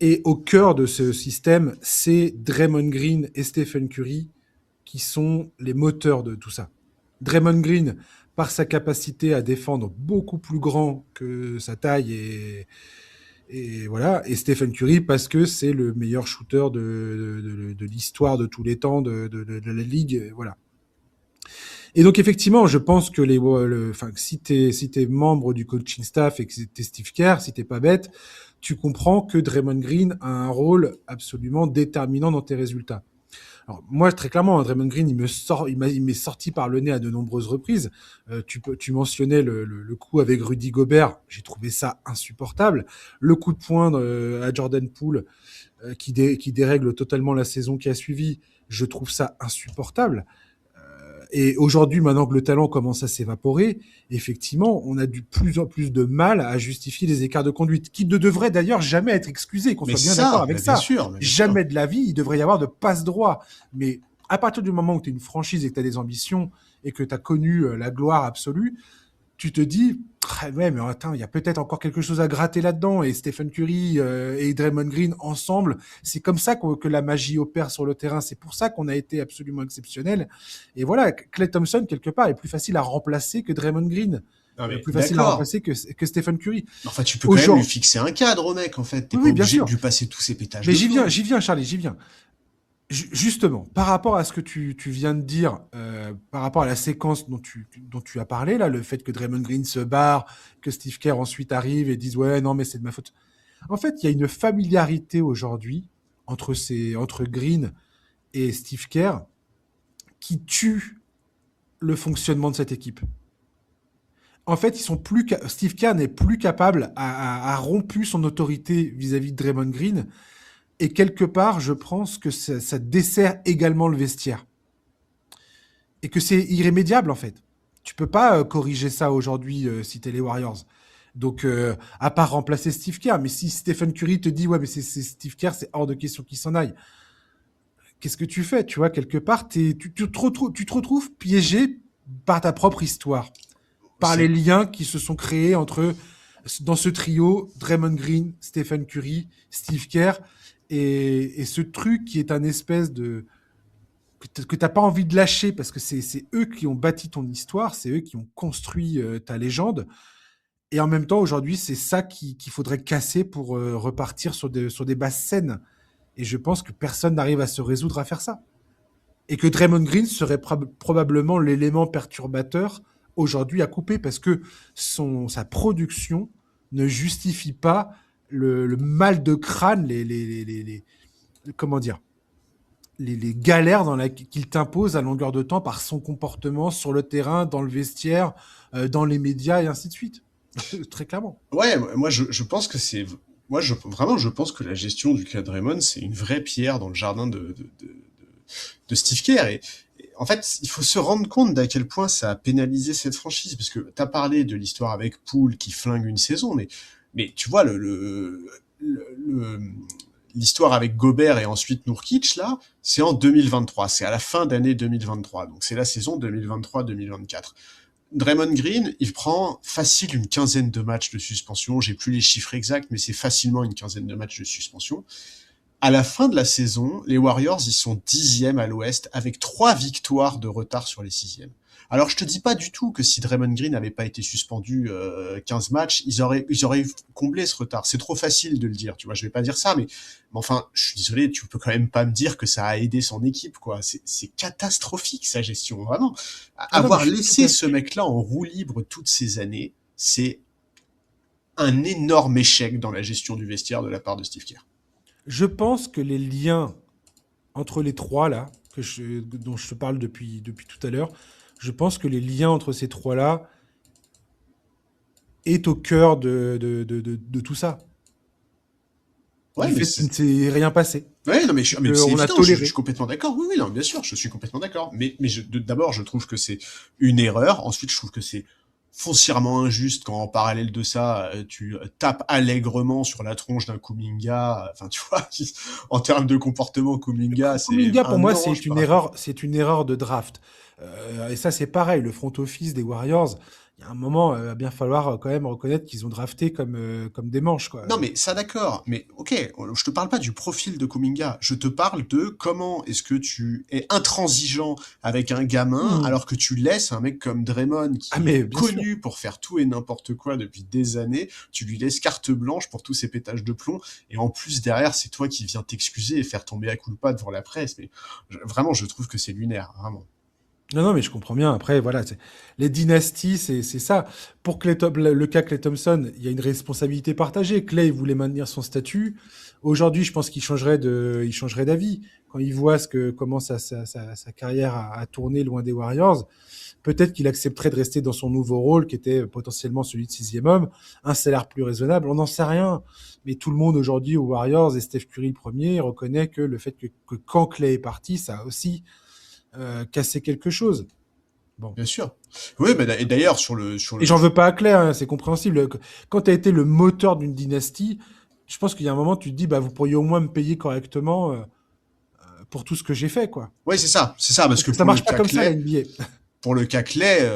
Et au cœur de ce système, c'est Draymond Green et Stephen Curry qui sont les moteurs de tout ça. Draymond Green, par sa capacité à défendre beaucoup plus grand que sa taille et voilà, et Stephen Curry parce que c'est le meilleur shooter de l'histoire de tous les temps de la ligue, voilà. Et donc effectivement, je pense que si t'es membre du coaching staff et que t'es Steve Kerr, si t'es pas bête, tu comprends que Draymond Green a un rôle absolument déterminant dans tes résultats. Alors, moi, très clairement, Draymond Green, il m'est sorti par le nez à de nombreuses reprises. Tu mentionnais le coup avec Rudy Gobert. J'ai trouvé ça insupportable. Le coup de poing à Jordan Poole, qui dérègle totalement la saison qui a suivi. Je trouve ça insupportable. Et aujourd'hui, maintenant que le talent commence à s'évaporer, effectivement, on a de plus en plus de mal à justifier les écarts de conduite, qui ne devraient d'ailleurs jamais être excusés, qu'on Mais soit bien d'accord ça, avec bah bien ça. sûr, mais bien sûr. Jamais de la vie, il devrait y avoir de passe-droit. Mais À partir du moment où tu es une franchise et que tu as des ambitions et que tu as connu la gloire absolue, tu te dis, ah ouais, mais attends, il y a peut-être encore quelque chose à gratter là-dedans. Et Stephen Curry et Draymond Green ensemble, c'est comme ça que la magie opère sur le terrain. C'est pour ça qu'on a été absolument exceptionnel. Et voilà, Klay Thompson, quelque part, est plus facile à remplacer que Draymond Green. Non mais Plus facile à d'accord. remplacer que Stephen Curry. Enfin, tu peux quand même lui Aujourd'hui, fixer un cadre au mec, en fait. T'es oui, pas oui, bien obligé de sûr. lui passer tous ces pétages Mais de plomb. j'y viens, Charlie, j'y viens. Justement, par rapport à ce que tu viens de dire, par rapport à la séquence dont tu as parlé, là, le fait que Draymond Green se barre, que Steve Kerr ensuite arrive et dise ouais, non, mais c'est de ma faute. En fait, il y a une familiarité aujourd'hui entre Green et Steve Kerr qui tue le fonctionnement de cette équipe. En fait, Steve Kerr n'est plus capable, a rompu son autorité vis-à-vis de Draymond Green. Et quelque part, je pense que ça dessert également le vestiaire. Et que c'est irrémédiable, en fait. Tu peux pas corriger ça aujourd'hui si t'es les Warriors. Donc, à part remplacer Steve Kerr. Mais si Stephen Curry te dit, ouais, mais c'est Steve Kerr, c'est hors de question qu'il s'en aille. Qu'est-ce que tu fais? Tu vois, quelque part, tu te retrouves piégé par ta propre histoire. Par les C'est liens qui se sont créés dans ce trio, Draymond Green, Stephen Curry, Steve Kerr, et ce truc qui est un espèce de que t'as pas envie de lâcher parce que c'est eux qui ont bâti ton histoire, c'est eux qui ont construit ta légende, et en même temps aujourd'hui c'est ça qu'il faudrait casser pour repartir sur des bases saines. Et je pense que personne n'arrive à se résoudre à faire ça. Et que Draymond Green serait probablement l'élément perturbateur aujourd'hui à couper parce que sa production ne justifie pas le mal de crâne, comment dire, les galères qu'il t'impose à longueur de temps par son comportement sur le terrain, dans le vestiaire, dans les médias et ainsi de suite. Très clairement. ouais, moi je pense que c'est moi vraiment je pense que la gestion du cas de Draymond c'est une vraie pierre dans le jardin de Steve Kerr et en fait il faut se rendre compte d'à quel point ça a pénalisé cette franchise parce que t'as parlé de l'histoire avec Poole qui flingue une saison mais tu vois le l'histoire avec Gobert et ensuite Nurkic là c'est en 2023, c'est à la fin d'année 2023 donc c'est la saison 2023-2024. Draymond Green, il prend facile une quinzaine de matchs de suspension. J'ai plus les chiffres exacts, mais c'est facilement une quinzaine de matchs de suspension. À la fin de la saison, les Warriors, ils sont 10e à l'Ouest avec 3 victoires de retard sur les 6e. Alors je te dis pas du tout que si Draymond Green n'avait pas été suspendu 15 matchs, ils auraient comblé ce retard. C'est trop facile de le dire, tu vois. Je vais pas dire ça, mais enfin, je suis désolé, tu peux quand même pas me dire que ça a aidé son équipe, quoi. C'est catastrophique sa gestion, vraiment. Ah non, mais Avoir je suis tout laissé à ce fait. mec-là en roue libre toutes ces années, c'est un énorme échec dans la gestion du vestiaire de la part de Steve Kerr. Je pense que les liens entre les trois là, dont je te parle depuis tout à l'heure, je pense que les liens entre ces trois-là est au cœur de tout ça. Ouais, Du mais fait qu'il c'est ne s'est rien passé. ouais, non, Et mais c'est qu'on a évident, je suis toléré. complètement d'accord. Oui, oui, non, bien sûr, je suis complètement d'accord. Mais d'abord, je trouve que c'est une erreur. Ensuite, je trouve que c'est foncièrement injuste quand, en parallèle de ça, tu tapes allègrement sur la tronche d'un Kuminga. Enfin, tu vois, en termes de comportement, Kuminga, c'est Kuminga, pour un moi, ange par rapport. c'est une erreur de draft. Et ça, c'est pareil. Le front office des Warriors, il y a un moment, il va bien falloir quand même reconnaître qu'ils ont drafté comme des manches, quoi. Non, mais ça d'accord. Mais ok, je te parle pas du profil de Kuminga. Je te parle de comment est-ce que tu es intransigeant avec un gamin Hmm. alors que tu laisses un mec comme Draymond Ah, qui est mais bien sûr. connu pour faire tout et n'importe quoi depuis des années. Tu lui laisses carte blanche pour tous ces pétages de plomb. Et en plus derrière, c'est toi qui viens t'excuser et faire tomber à culpa devant la presse. Mais vraiment, je trouve que c'est lunaire, vraiment. Non, non, mais je comprends bien. Après, voilà, les dynasties, c'est ça. Pour le cas Clay Thompson, il y a une responsabilité partagée. Clay voulait maintenir son statut. Aujourd'hui, je pense il changerait d'avis. Quand il voit comment sa carrière a tourné loin des Warriors, peut-être qu'il accepterait de rester dans son nouveau rôle, qui était potentiellement celui de sixième homme, un salaire plus raisonnable. On n'en sait rien. Mais tout le monde aujourd'hui aux Warriors, et Steph Curry le premier, reconnaît que le fait que quand Clay est parti, ça a aussi cassé quelque chose. Bon. Bien sûr. Oui, bah, et d'ailleurs, sur Et le, j'en veux pas à Claire, hein, c'est compréhensible. Quand tu as été le moteur d'une dynastie, je pense qu'il y a un moment, tu te dis, bah, vous pourriez au moins me payer correctement pour tout ce que j'ai fait, quoi. Ouais, c'est ça, parce que Ça marche pas comme ça, la NBA. pour le cas Clay,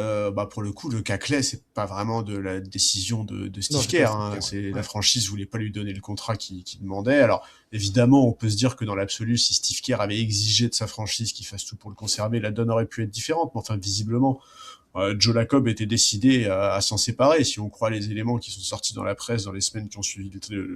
pour le coup, le cas Clay, c'est pas vraiment de la décision de Non, Steve c'est pas Kerr. Steve Kerr, C'est ouais. la franchise voulait pas lui donner le contrat qu'il demandait. Alors évidemment, on peut se dire que dans l'absolu, si Steve Kerr avait exigé de sa franchise qu'il fasse tout pour le conserver, la donne aurait pu être différente. Mais enfin, visiblement, Joe Lacob était décidé à s'en séparer. Si on croit les éléments qui sont sortis dans la presse dans les semaines qui ont suivi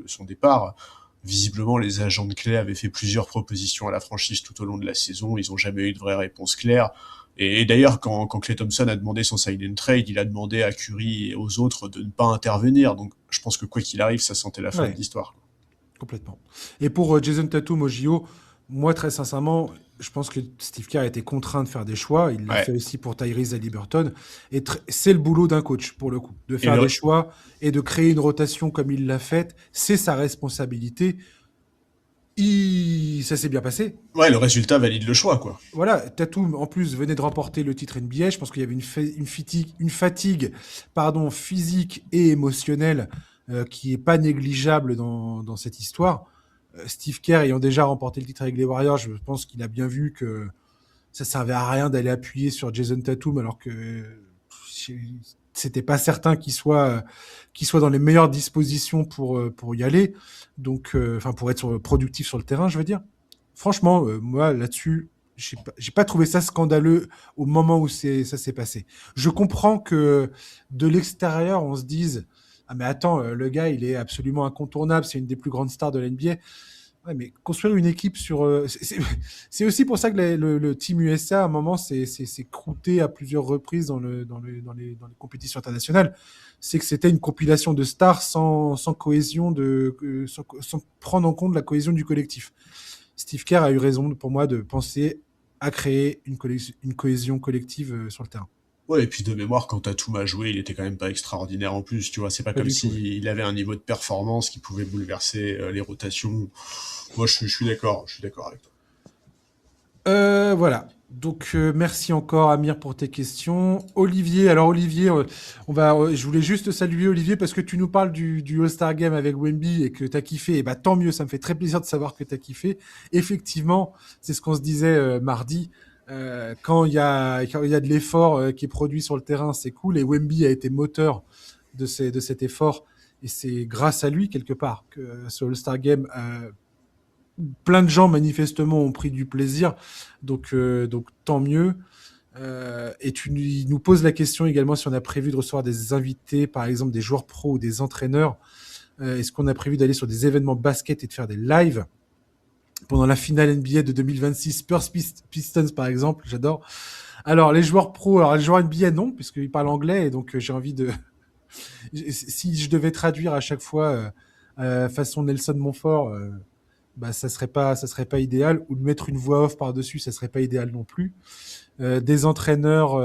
son départ. Visiblement, les agents de Clay avaient fait plusieurs propositions à la franchise tout au long de la saison. Ils n'ont jamais eu de vraie réponse claire. Et d'ailleurs, quand Klay Thompson a demandé son sign and trade, il a demandé à Curry et aux autres de ne pas intervenir. Donc, je pense que quoi qu'il arrive, ça sentait la fin de l'histoire. Complètement. Et pour Jason Tatum au JO, moi, très sincèrement, je pense que Steve Kerr a été contraint de faire des choix. Il l'a fait aussi pour Tyrese Haliburton. Et c'est le boulot d'un coach, pour le coup, de faire des choix et de créer une rotation comme il l'a faite. C'est sa responsabilité. Ça s'est bien passé. Ouais, le résultat valide le choix, quoi. Voilà, Tatum, en plus, venait de remporter le titre NBA. Je pense qu'il y avait une fatigue physique et émotionnelle qui est pas négligeable dans cette histoire. Steve Kerr ayant déjà remporté le titre avec les Warriors, je pense qu'il a bien vu que ça servait à rien d'aller appuyer sur Jason Tatum alors que c'était pas certain qu'il soit dans les meilleures dispositions pour y aller. Donc, pour être productif sur le terrain, je veux dire. Franchement, moi, là-dessus, j'ai pas trouvé ça scandaleux au moment où ça s'est passé. Je comprends que de l'extérieur, on se dise « Ah mais attends, le gars, il est absolument incontournable, c'est une des plus grandes stars de l'NBA. » Ouais, mais construire une équipe sur... c'est aussi pour ça que le Team USA, à un moment, s'est croûté à plusieurs reprises dans les compétitions internationales. C'est que c'était une compilation de stars sans cohésion, sans prendre en compte la cohésion du collectif. Steve Kerr a eu raison, pour moi, de penser à créer une cohésion collective sur le terrain. Ouais, et puis de mémoire, quand Tatum a joué, il était quand même pas extraordinaire en plus, tu vois. C'est pas comme s'il avait un niveau de performance qui pouvait bouleverser les rotations. Moi, je suis d'accord avec toi. Voilà. Donc, merci encore, Amir, pour tes questions. Olivier, je voulais juste saluer Olivier parce que tu nous parles du All-Star Game avec Wemby et que tu as kiffé. Et bah, tant mieux, ça me fait très plaisir de savoir que tu as kiffé. Effectivement, c'est ce qu'on se disait mardi. Quand il y a de l'effort qui est produit sur le terrain, c'est cool. Et Wemby a été moteur de cet effort. Et c'est grâce à lui, quelque part, que ce All-Star Game... plein de gens manifestement ont pris du plaisir, donc tant mieux. Et il nous pose la question également si on a prévu de recevoir des invités, par exemple des joueurs pros ou des entraîneurs. Est-ce qu'on a prévu d'aller sur des événements basket et de faire des lives pendant la finale NBA de 2026, Spurs Pistons par exemple, j'adore. Alors les joueurs pros, alors les joueurs NBA non, puisqu'ils parlent anglais et donc j'ai envie de... si je devais traduire à chaque fois façon Nelson Montfort... ça serait pas idéal, ou de mettre une voix off par-dessus, ça serait pas idéal non plus. Des entraîneurs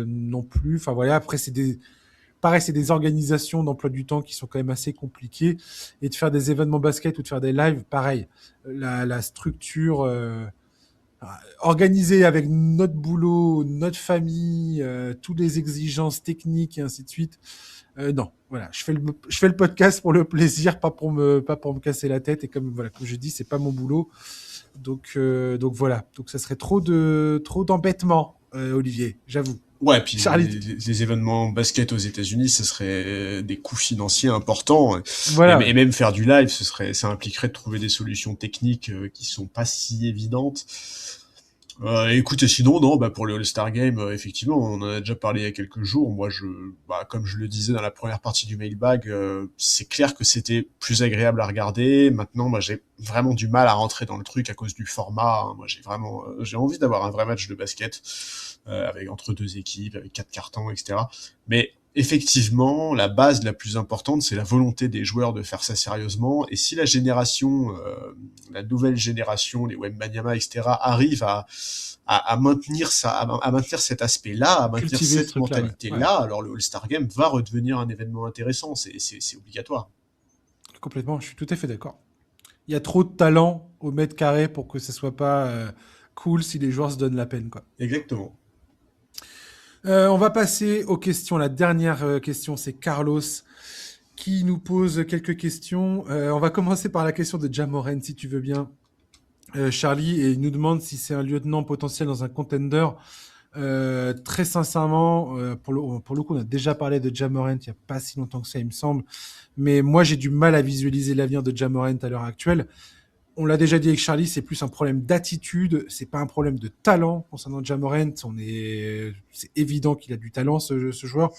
non plus. Enfin voilà, après c'est des organisations d'emploi du temps qui sont quand même assez compliquées, et de faire des événements basket ou de faire des lives, pareil. La structure organisée avec notre boulot, notre famille, toutes les exigences techniques et ainsi de suite. Non, voilà, je fais le podcast pour le plaisir, pas pour me casser la tête. Et comme je dis, c'est pas mon boulot. Donc voilà. Donc ça serait trop d'embêtement, Olivier, j'avoue. Ouais, puis les événements basket aux États-Unis, ce serait des coûts financiers importants. Voilà. Et même faire du live, ça impliquerait de trouver des solutions techniques qui sont pas si évidentes. Écoute, sinon, non, pour le All-Star Game, effectivement, on en a déjà parlé il y a quelques jours. Moi, comme je le disais dans la première partie du mailbag, c'est clair que c'était plus agréable à regarder. Maintenant, moi, j'ai vraiment du mal à rentrer dans le truc à cause du format. Moi, j'ai envie d'avoir un vrai match de basket, avec entre deux équipes, avec 4 cartons, etc. Mais effectivement, la base la plus importante, c'est la volonté des joueurs de faire ça sérieusement. Et si la nouvelle génération, les Wembanyama, etc., arrive à maintenir ça, à maintenir cet aspect-là, à maintenir cette mentalité-là, alors le All-Star Game va redevenir un événement intéressant. C'est obligatoire. Complètement, je suis tout à fait d'accord. Il y a trop de talent au mètre carré pour que ce soit pas cool si les joueurs se donnent la peine, quoi. Exactement. On va passer aux questions. La dernière question, c'est Carlos qui nous pose quelques questions. On va commencer par la question de Jamoran, si tu veux bien. Charlie, et il nous demande si c'est un lieutenant potentiel dans un contender. Très sincèrement, pour le coup, on a déjà parlé de Ja Morant il n'y a pas si longtemps que ça, il me semble. Mais moi, j'ai du mal à visualiser l'avenir de Ja Morant à l'heure actuelle. On l'a déjà dit avec Charlie, c'est plus un problème d'attitude, c'est pas un problème de talent concernant Ja Morant. C'est évident qu'il a du talent, ce joueur.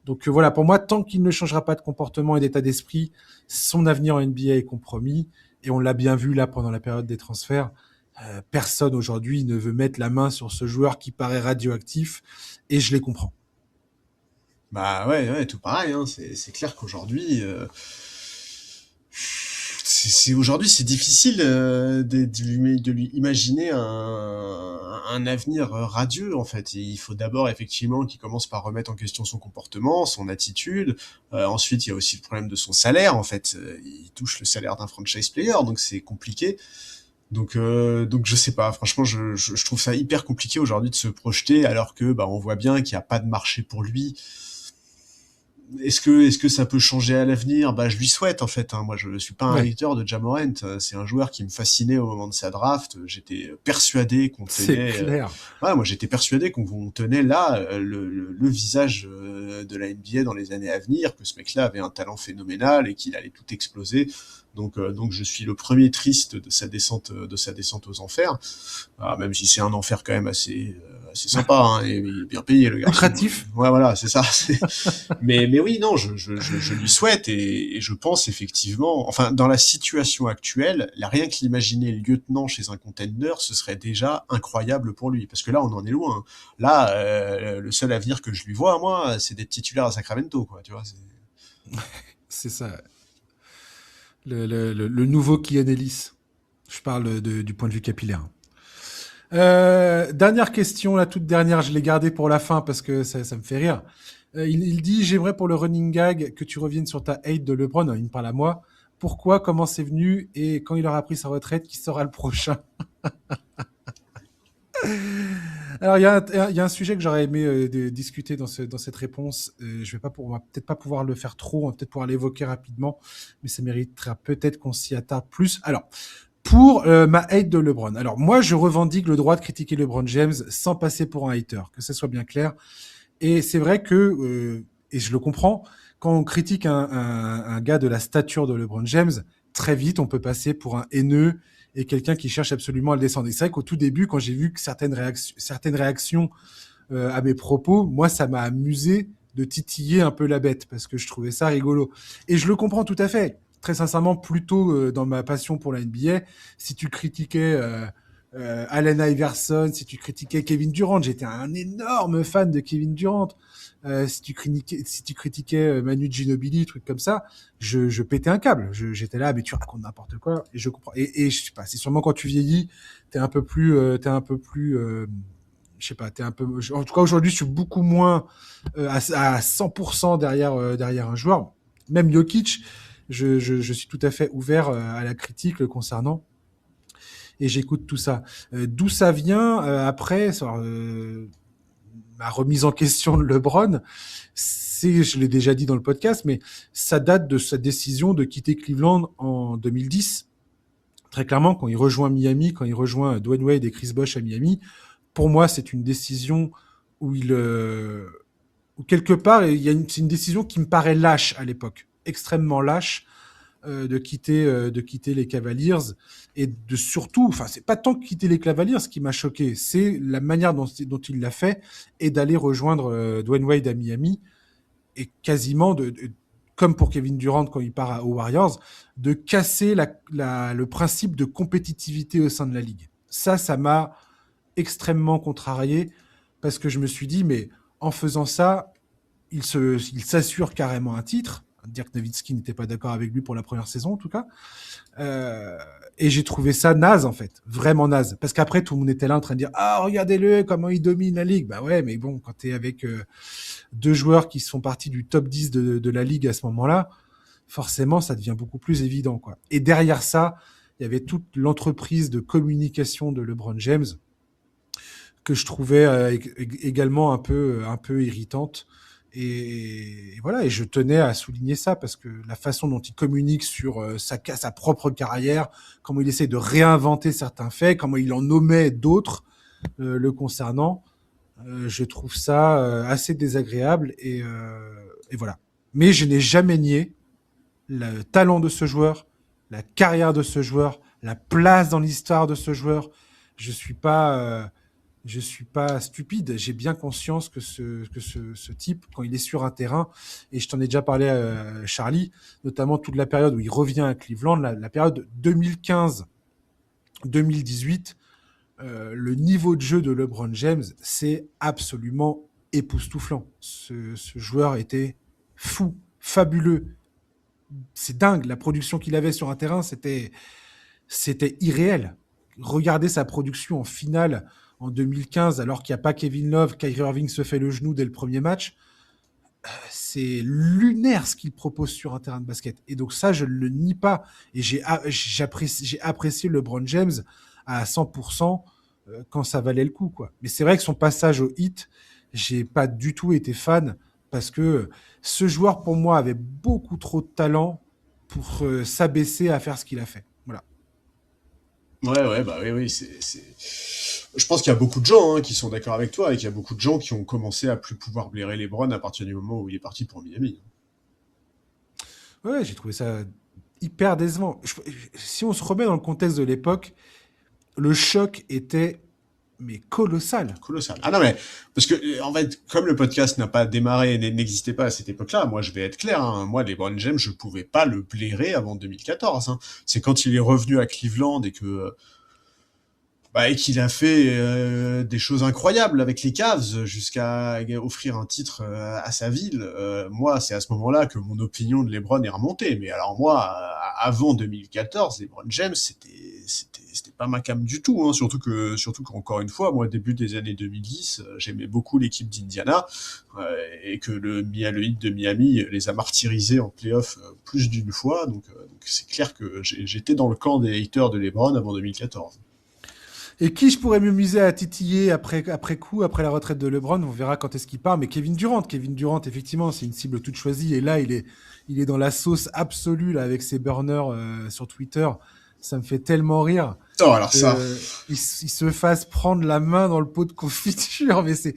Donc voilà, pour moi, tant qu'il ne changera pas de comportement et d'état d'esprit, son avenir en NBA est compromis. Et on l'a bien vu là pendant la période des transferts. Personne aujourd'hui ne veut mettre la main sur ce joueur qui paraît radioactif, et je les comprends. Bah ouais, tout pareil, hein. C'est clair qu'aujourd'hui, aujourd'hui c'est difficile de lui imaginer un avenir radieux en fait. Et il faut d'abord effectivement qu'il commence par remettre en question son comportement, son attitude. Ensuite, il y a aussi le problème de son salaire en fait. Il touche le salaire d'un franchise player, donc c'est compliqué. Donc je sais pas. Franchement, je trouve ça hyper compliqué aujourd'hui de se projeter alors que bah on voit bien qu'il n'y a pas de marché pour lui. Est-ce que ça peut changer à l'avenir? Bah, je lui souhaite en fait, hein. Moi, je suis pas un Ouais, hater de Ja Morant. C'est un joueur qui me fascinait au moment de sa draft. J'étais persuadé qu'on c'est tenait. clair. Ouais, moi, j'étais persuadé qu'on tenait là le visage de la NBA dans les années à venir, que ce mec-là avait un talent phénoménal et qu'il allait tout exploser. Donc, je suis le premier triste de sa descente aux enfers. Ah, même si c'est un enfer quand même assez sympa, hein, et il est bien payé le garçon. Lucratif. Ouais, voilà, c'est ça. Mais oui, non, je lui souhaite et je pense effectivement, enfin, dans la situation actuelle, là, rien que l'imaginer lieutenant chez un contender, ce serait déjà incroyable pour lui, parce que là, on en est loin. Là, le seul avenir que je lui vois, moi, c'est d'être titulaire à Sacramento, quoi, tu vois. C'est ça. Le nouveau Kylian Ellis. Je parle du point de vue capillaire. Dernière question, la toute dernière, je l'ai gardée pour la fin parce que ça me fait rire. Il dit, j'aimerais pour le running gag que tu reviennes sur ta hate de LeBron. Il me parle à moi. Pourquoi, comment c'est venu et quand il aura pris sa retraite, qui sera le prochain? Alors, il y a un sujet que j'aurais aimé discuter dans cette réponse. On va peut-être pas pouvoir le faire trop, on va peut-être pouvoir l'évoquer rapidement, mais ça méritera peut-être qu'on s'y attarde plus. Alors, pour ma hate de LeBron. Alors, moi, je revendique le droit de critiquer LeBron James sans passer pour un hater, que ce soit bien clair. Et c'est vrai que, et je le comprends, quand on critique un gars de la stature de LeBron James, très vite, on peut passer pour un haineux et quelqu'un qui cherche absolument à le descendre. Et c'est vrai qu'au tout début, quand j'ai vu que certaines réactions à mes propos, moi, ça m'a amusé de titiller un peu la bête parce que je trouvais ça rigolo. Et je le comprends tout à fait. Très sincèrement, plutôt dans ma passion pour la NBA, si tu critiquais Allen Iverson, si tu critiquais Kevin Durant, j'étais un énorme fan de Kevin Durant. Si tu critiquais Manu Ginobili, trucs comme ça, je pétais un câble. J'étais là, mais tu racontes n'importe quoi. Et je comprends. Et je sais pas, c'est sûrement quand tu vieillis, t'es un peu plus, je sais pas, t'es un peu. En tout cas, aujourd'hui, je suis beaucoup moins à 100% derrière un joueur. Même Jokic, je suis tout à fait ouvert à la critique le concernant et j'écoute tout ça. D'où ça vient après ma remise en question de LeBron, je l'ai déjà dit dans le podcast, mais ça date de sa décision de quitter Cleveland en 2010. Très clairement, quand il rejoint Miami, quand il rejoint Dwayne Wade et Chris Bosh à Miami, pour moi, c'est une décision où où quelque part, c'est une décision qui me paraît lâche à l'époque, extrêmement lâche, de quitter les Cavaliers et de surtout, enfin, c'est pas tant quitter les Cavaliers qui m'a choqué, c'est la manière dont il l'a fait et d'aller rejoindre Dwayne Wade à Miami et quasiment comme pour Kevin Durant quand il part aux Warriors, de casser le principe de compétitivité au sein de la ligue. Ça m'a extrêmement contrarié parce que je me suis dit, mais en faisant ça, il s'assure carrément un titre. Dirk Nowitzki n'était pas d'accord avec lui pour la première saison, en tout cas. Euh, et j'ai trouvé ça naze, en fait. Vraiment naze. Parce qu'après, tout le monde était là en train de dire, ah, regardez-le, comment il domine la ligue. Bah ouais, mais bon, quand t'es avec deux joueurs qui font partie du top 10 de la ligue à ce moment-là, forcément, ça devient beaucoup plus évident, quoi. Et derrière ça, il y avait toute l'entreprise de communication de LeBron James que je trouvais également un peu irritante Et voilà, et je tenais à souligner ça parce que la façon dont il communique sur sa propre carrière, comment il essaie de réinventer certains faits, comment il en omet d'autres le concernant, je trouve ça assez désagréable et voilà. Mais je n'ai jamais nié le talent de ce joueur, la carrière de ce joueur, la place dans l'histoire de ce joueur. Je suis pas, je suis pas stupide. J'ai bien conscience que ce type, quand il est sur un terrain, et je t'en ai déjà parlé, Charlie, notamment toute la période où il revient à Cleveland, la période 2015-2018, le niveau de jeu de LeBron James, c'est absolument époustouflant. Ce joueur était fou, fabuleux. C'est dingue, la production qu'il avait sur un terrain, c'était irréel. Regardez sa production en finale en 2015, alors qu'il n'y a pas Kevin Love, Kyrie Irving se fait le genou dès le premier match. C'est lunaire ce qu'il propose sur un terrain de basket. Et donc ça, je ne le nie pas. Et j'ai apprécié LeBron James à 100% quand ça valait le coup, quoi. Mais c'est vrai que son passage au Heat, j'ai pas du tout été fan parce que ce joueur, pour moi, avait beaucoup trop de talent pour s'abaisser à faire ce qu'il a fait. Voilà. Ouais, bah oui, Je pense qu'il y a beaucoup de gens qui sont d'accord avec toi et qu'il y a beaucoup de gens qui ont commencé à plus pouvoir blairer LeBron à partir du moment où il est parti pour Miami. Ouais, j'ai trouvé ça hyper décevant. Si on se remet dans le contexte de l'époque, le choc était mais colossal. Colossal. Ah non, mais, parce que, en fait, comme le podcast n'a pas démarré et n'existait pas à cette époque-là, moi, je vais être clair, moi, LeBron James, je pouvais pas le blairer avant 2014, C'est quand il est revenu à Cleveland et qu'il a fait des choses incroyables avec les Cavs jusqu'à offrir un titre à sa ville. Moi, c'est à ce moment-là que mon opinion de LeBron est remontée. Mais alors moi, avant 2014, LeBron James, c'était pas ma came du tout. Surtout qu'encore une fois, moi, début des années 2010, j'aimais beaucoup l'équipe d'Indiana et que le Heat de Miami les a martyrisés en playoff plus d'une fois. Donc c'est clair que j'étais dans le camp des haters de LeBron avant 2014. Et qui je pourrais m'amuser à titiller après coup, après la retraite de LeBron, on verra quand est-ce qu'il part, mais Kevin Durant, effectivement, c'est une cible toute choisie, et là, il est dans la sauce absolue, là, avec ses burners sur Twitter, ça me fait tellement rire. Oh, alors ça. Il se fasse prendre la main dans le pot de confiture, mais c'est...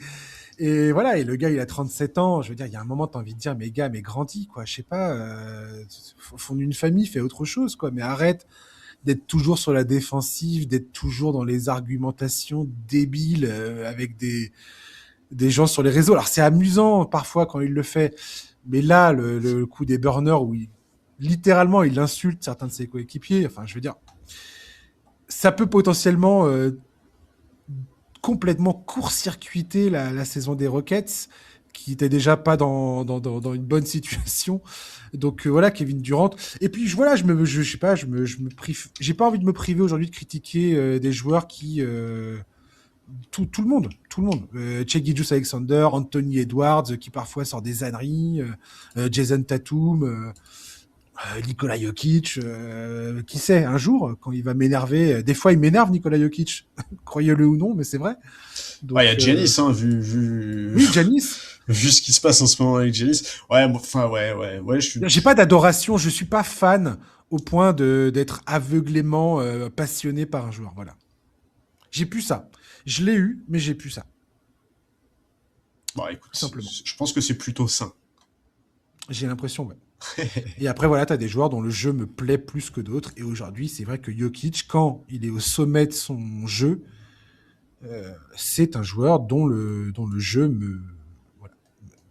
Et voilà, et le gars, il a 37 ans, je veux dire, il y a un moment, t'as envie de dire, mais gars, mais grandis, quoi, je sais pas, fonde une famille, fais autre chose, quoi, mais arrête d'être toujours sur la défensive, d'être toujours dans les argumentations débiles avec des gens sur les réseaux. Alors c'est amusant parfois quand il le fait, mais là le coup des burners où littéralement il insulte certains de ses coéquipiers, enfin je veux dire, ça peut potentiellement complètement court-circuiter la saison des Rockets qui était déjà pas dans une bonne situation. Donc voilà, Kevin Durant. Et puis je sais pas, je me prive. J'ai pas envie de me priver aujourd'hui de critiquer des joueurs qui tout le monde. Shai Gilgeous-Alexander, Anthony Edwards qui parfois sort des âneries, Jason Tatum. Nikola Jokic, qui sait, un jour, quand il va m'énerver, des fois il m'énerve Nikola Jokic, croyez-le ou non, mais c'est vrai. Donc, il y a Giannis, vu... Oui, Giannis. Vu ce qui se passe en ce moment avec Giannis. Ouais, J'ai pas d'adoration, je suis pas fan au point d'être aveuglément passionné par un joueur, voilà. J'ai plus ça. Je l'ai eu, mais j'ai plus ça. Bon, écoute, simplement. Je pense que c'est plutôt sain. J'ai l'impression, ouais. Et après, voilà, tu as des joueurs dont le jeu me plaît plus que d'autres. Et aujourd'hui, c'est vrai que Jokic, quand il est au sommet de son jeu, c'est un joueur dont le jeu me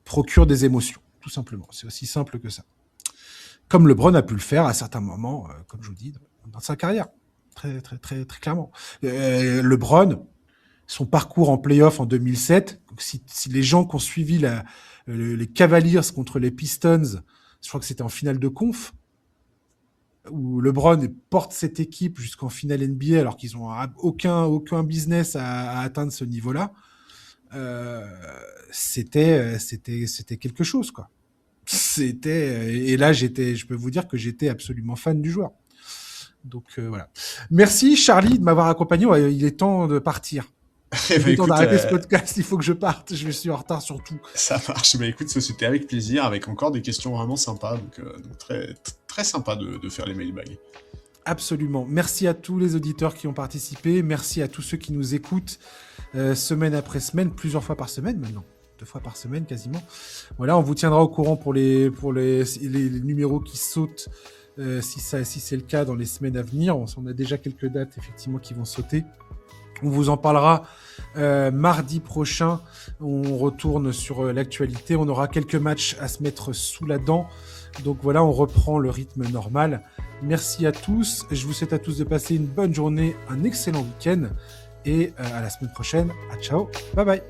procure des émotions, tout simplement. C'est aussi simple que ça. Comme LeBron a pu le faire à certains moments, comme je vous dis, dans sa carrière. Très, très, très, très clairement. LeBron, son parcours en play-off en 2007, si les gens qui ont suivi les Cavaliers contre les Pistons, je crois que c'était en finale de conf, où LeBron porte cette équipe jusqu'en finale NBA alors qu'ils n'ont aucun business à atteindre ce niveau-là. C'était quelque chose, quoi. Et là, je peux vous dire que j'étais absolument fan du joueur. Donc voilà. Merci Charlie de m'avoir accompagné. Il est temps de partir. Eh Il ben, est temps écoute, d'arrêter ce podcast, il faut que je parte, je suis en retard sur tout. ça marche. Bah écoute, c'était avec plaisir, avec encore des questions vraiment sympas, donc très sympa de faire les mailbags. Absolument. Merci à tous les auditeurs qui ont participé. Merci à tous ceux qui nous écoutent semaine après semaine, plusieurs fois par semaine maintenant. 2 fois par semaine quasiment. Voilà, on vous tiendra au courant pour les numéros qui sautent, si c'est le cas dans les semaines à venir. On a déjà quelques dates effectivement qui vont sauter. On vous en parlera mardi prochain. On retourne sur l'actualité. On aura quelques matchs à se mettre sous la dent. Donc voilà, on reprend le rythme normal. Merci à tous. Je vous souhaite à tous de passer une bonne journée, un excellent week-end. Et à la semaine prochaine. À ciao. Bye bye.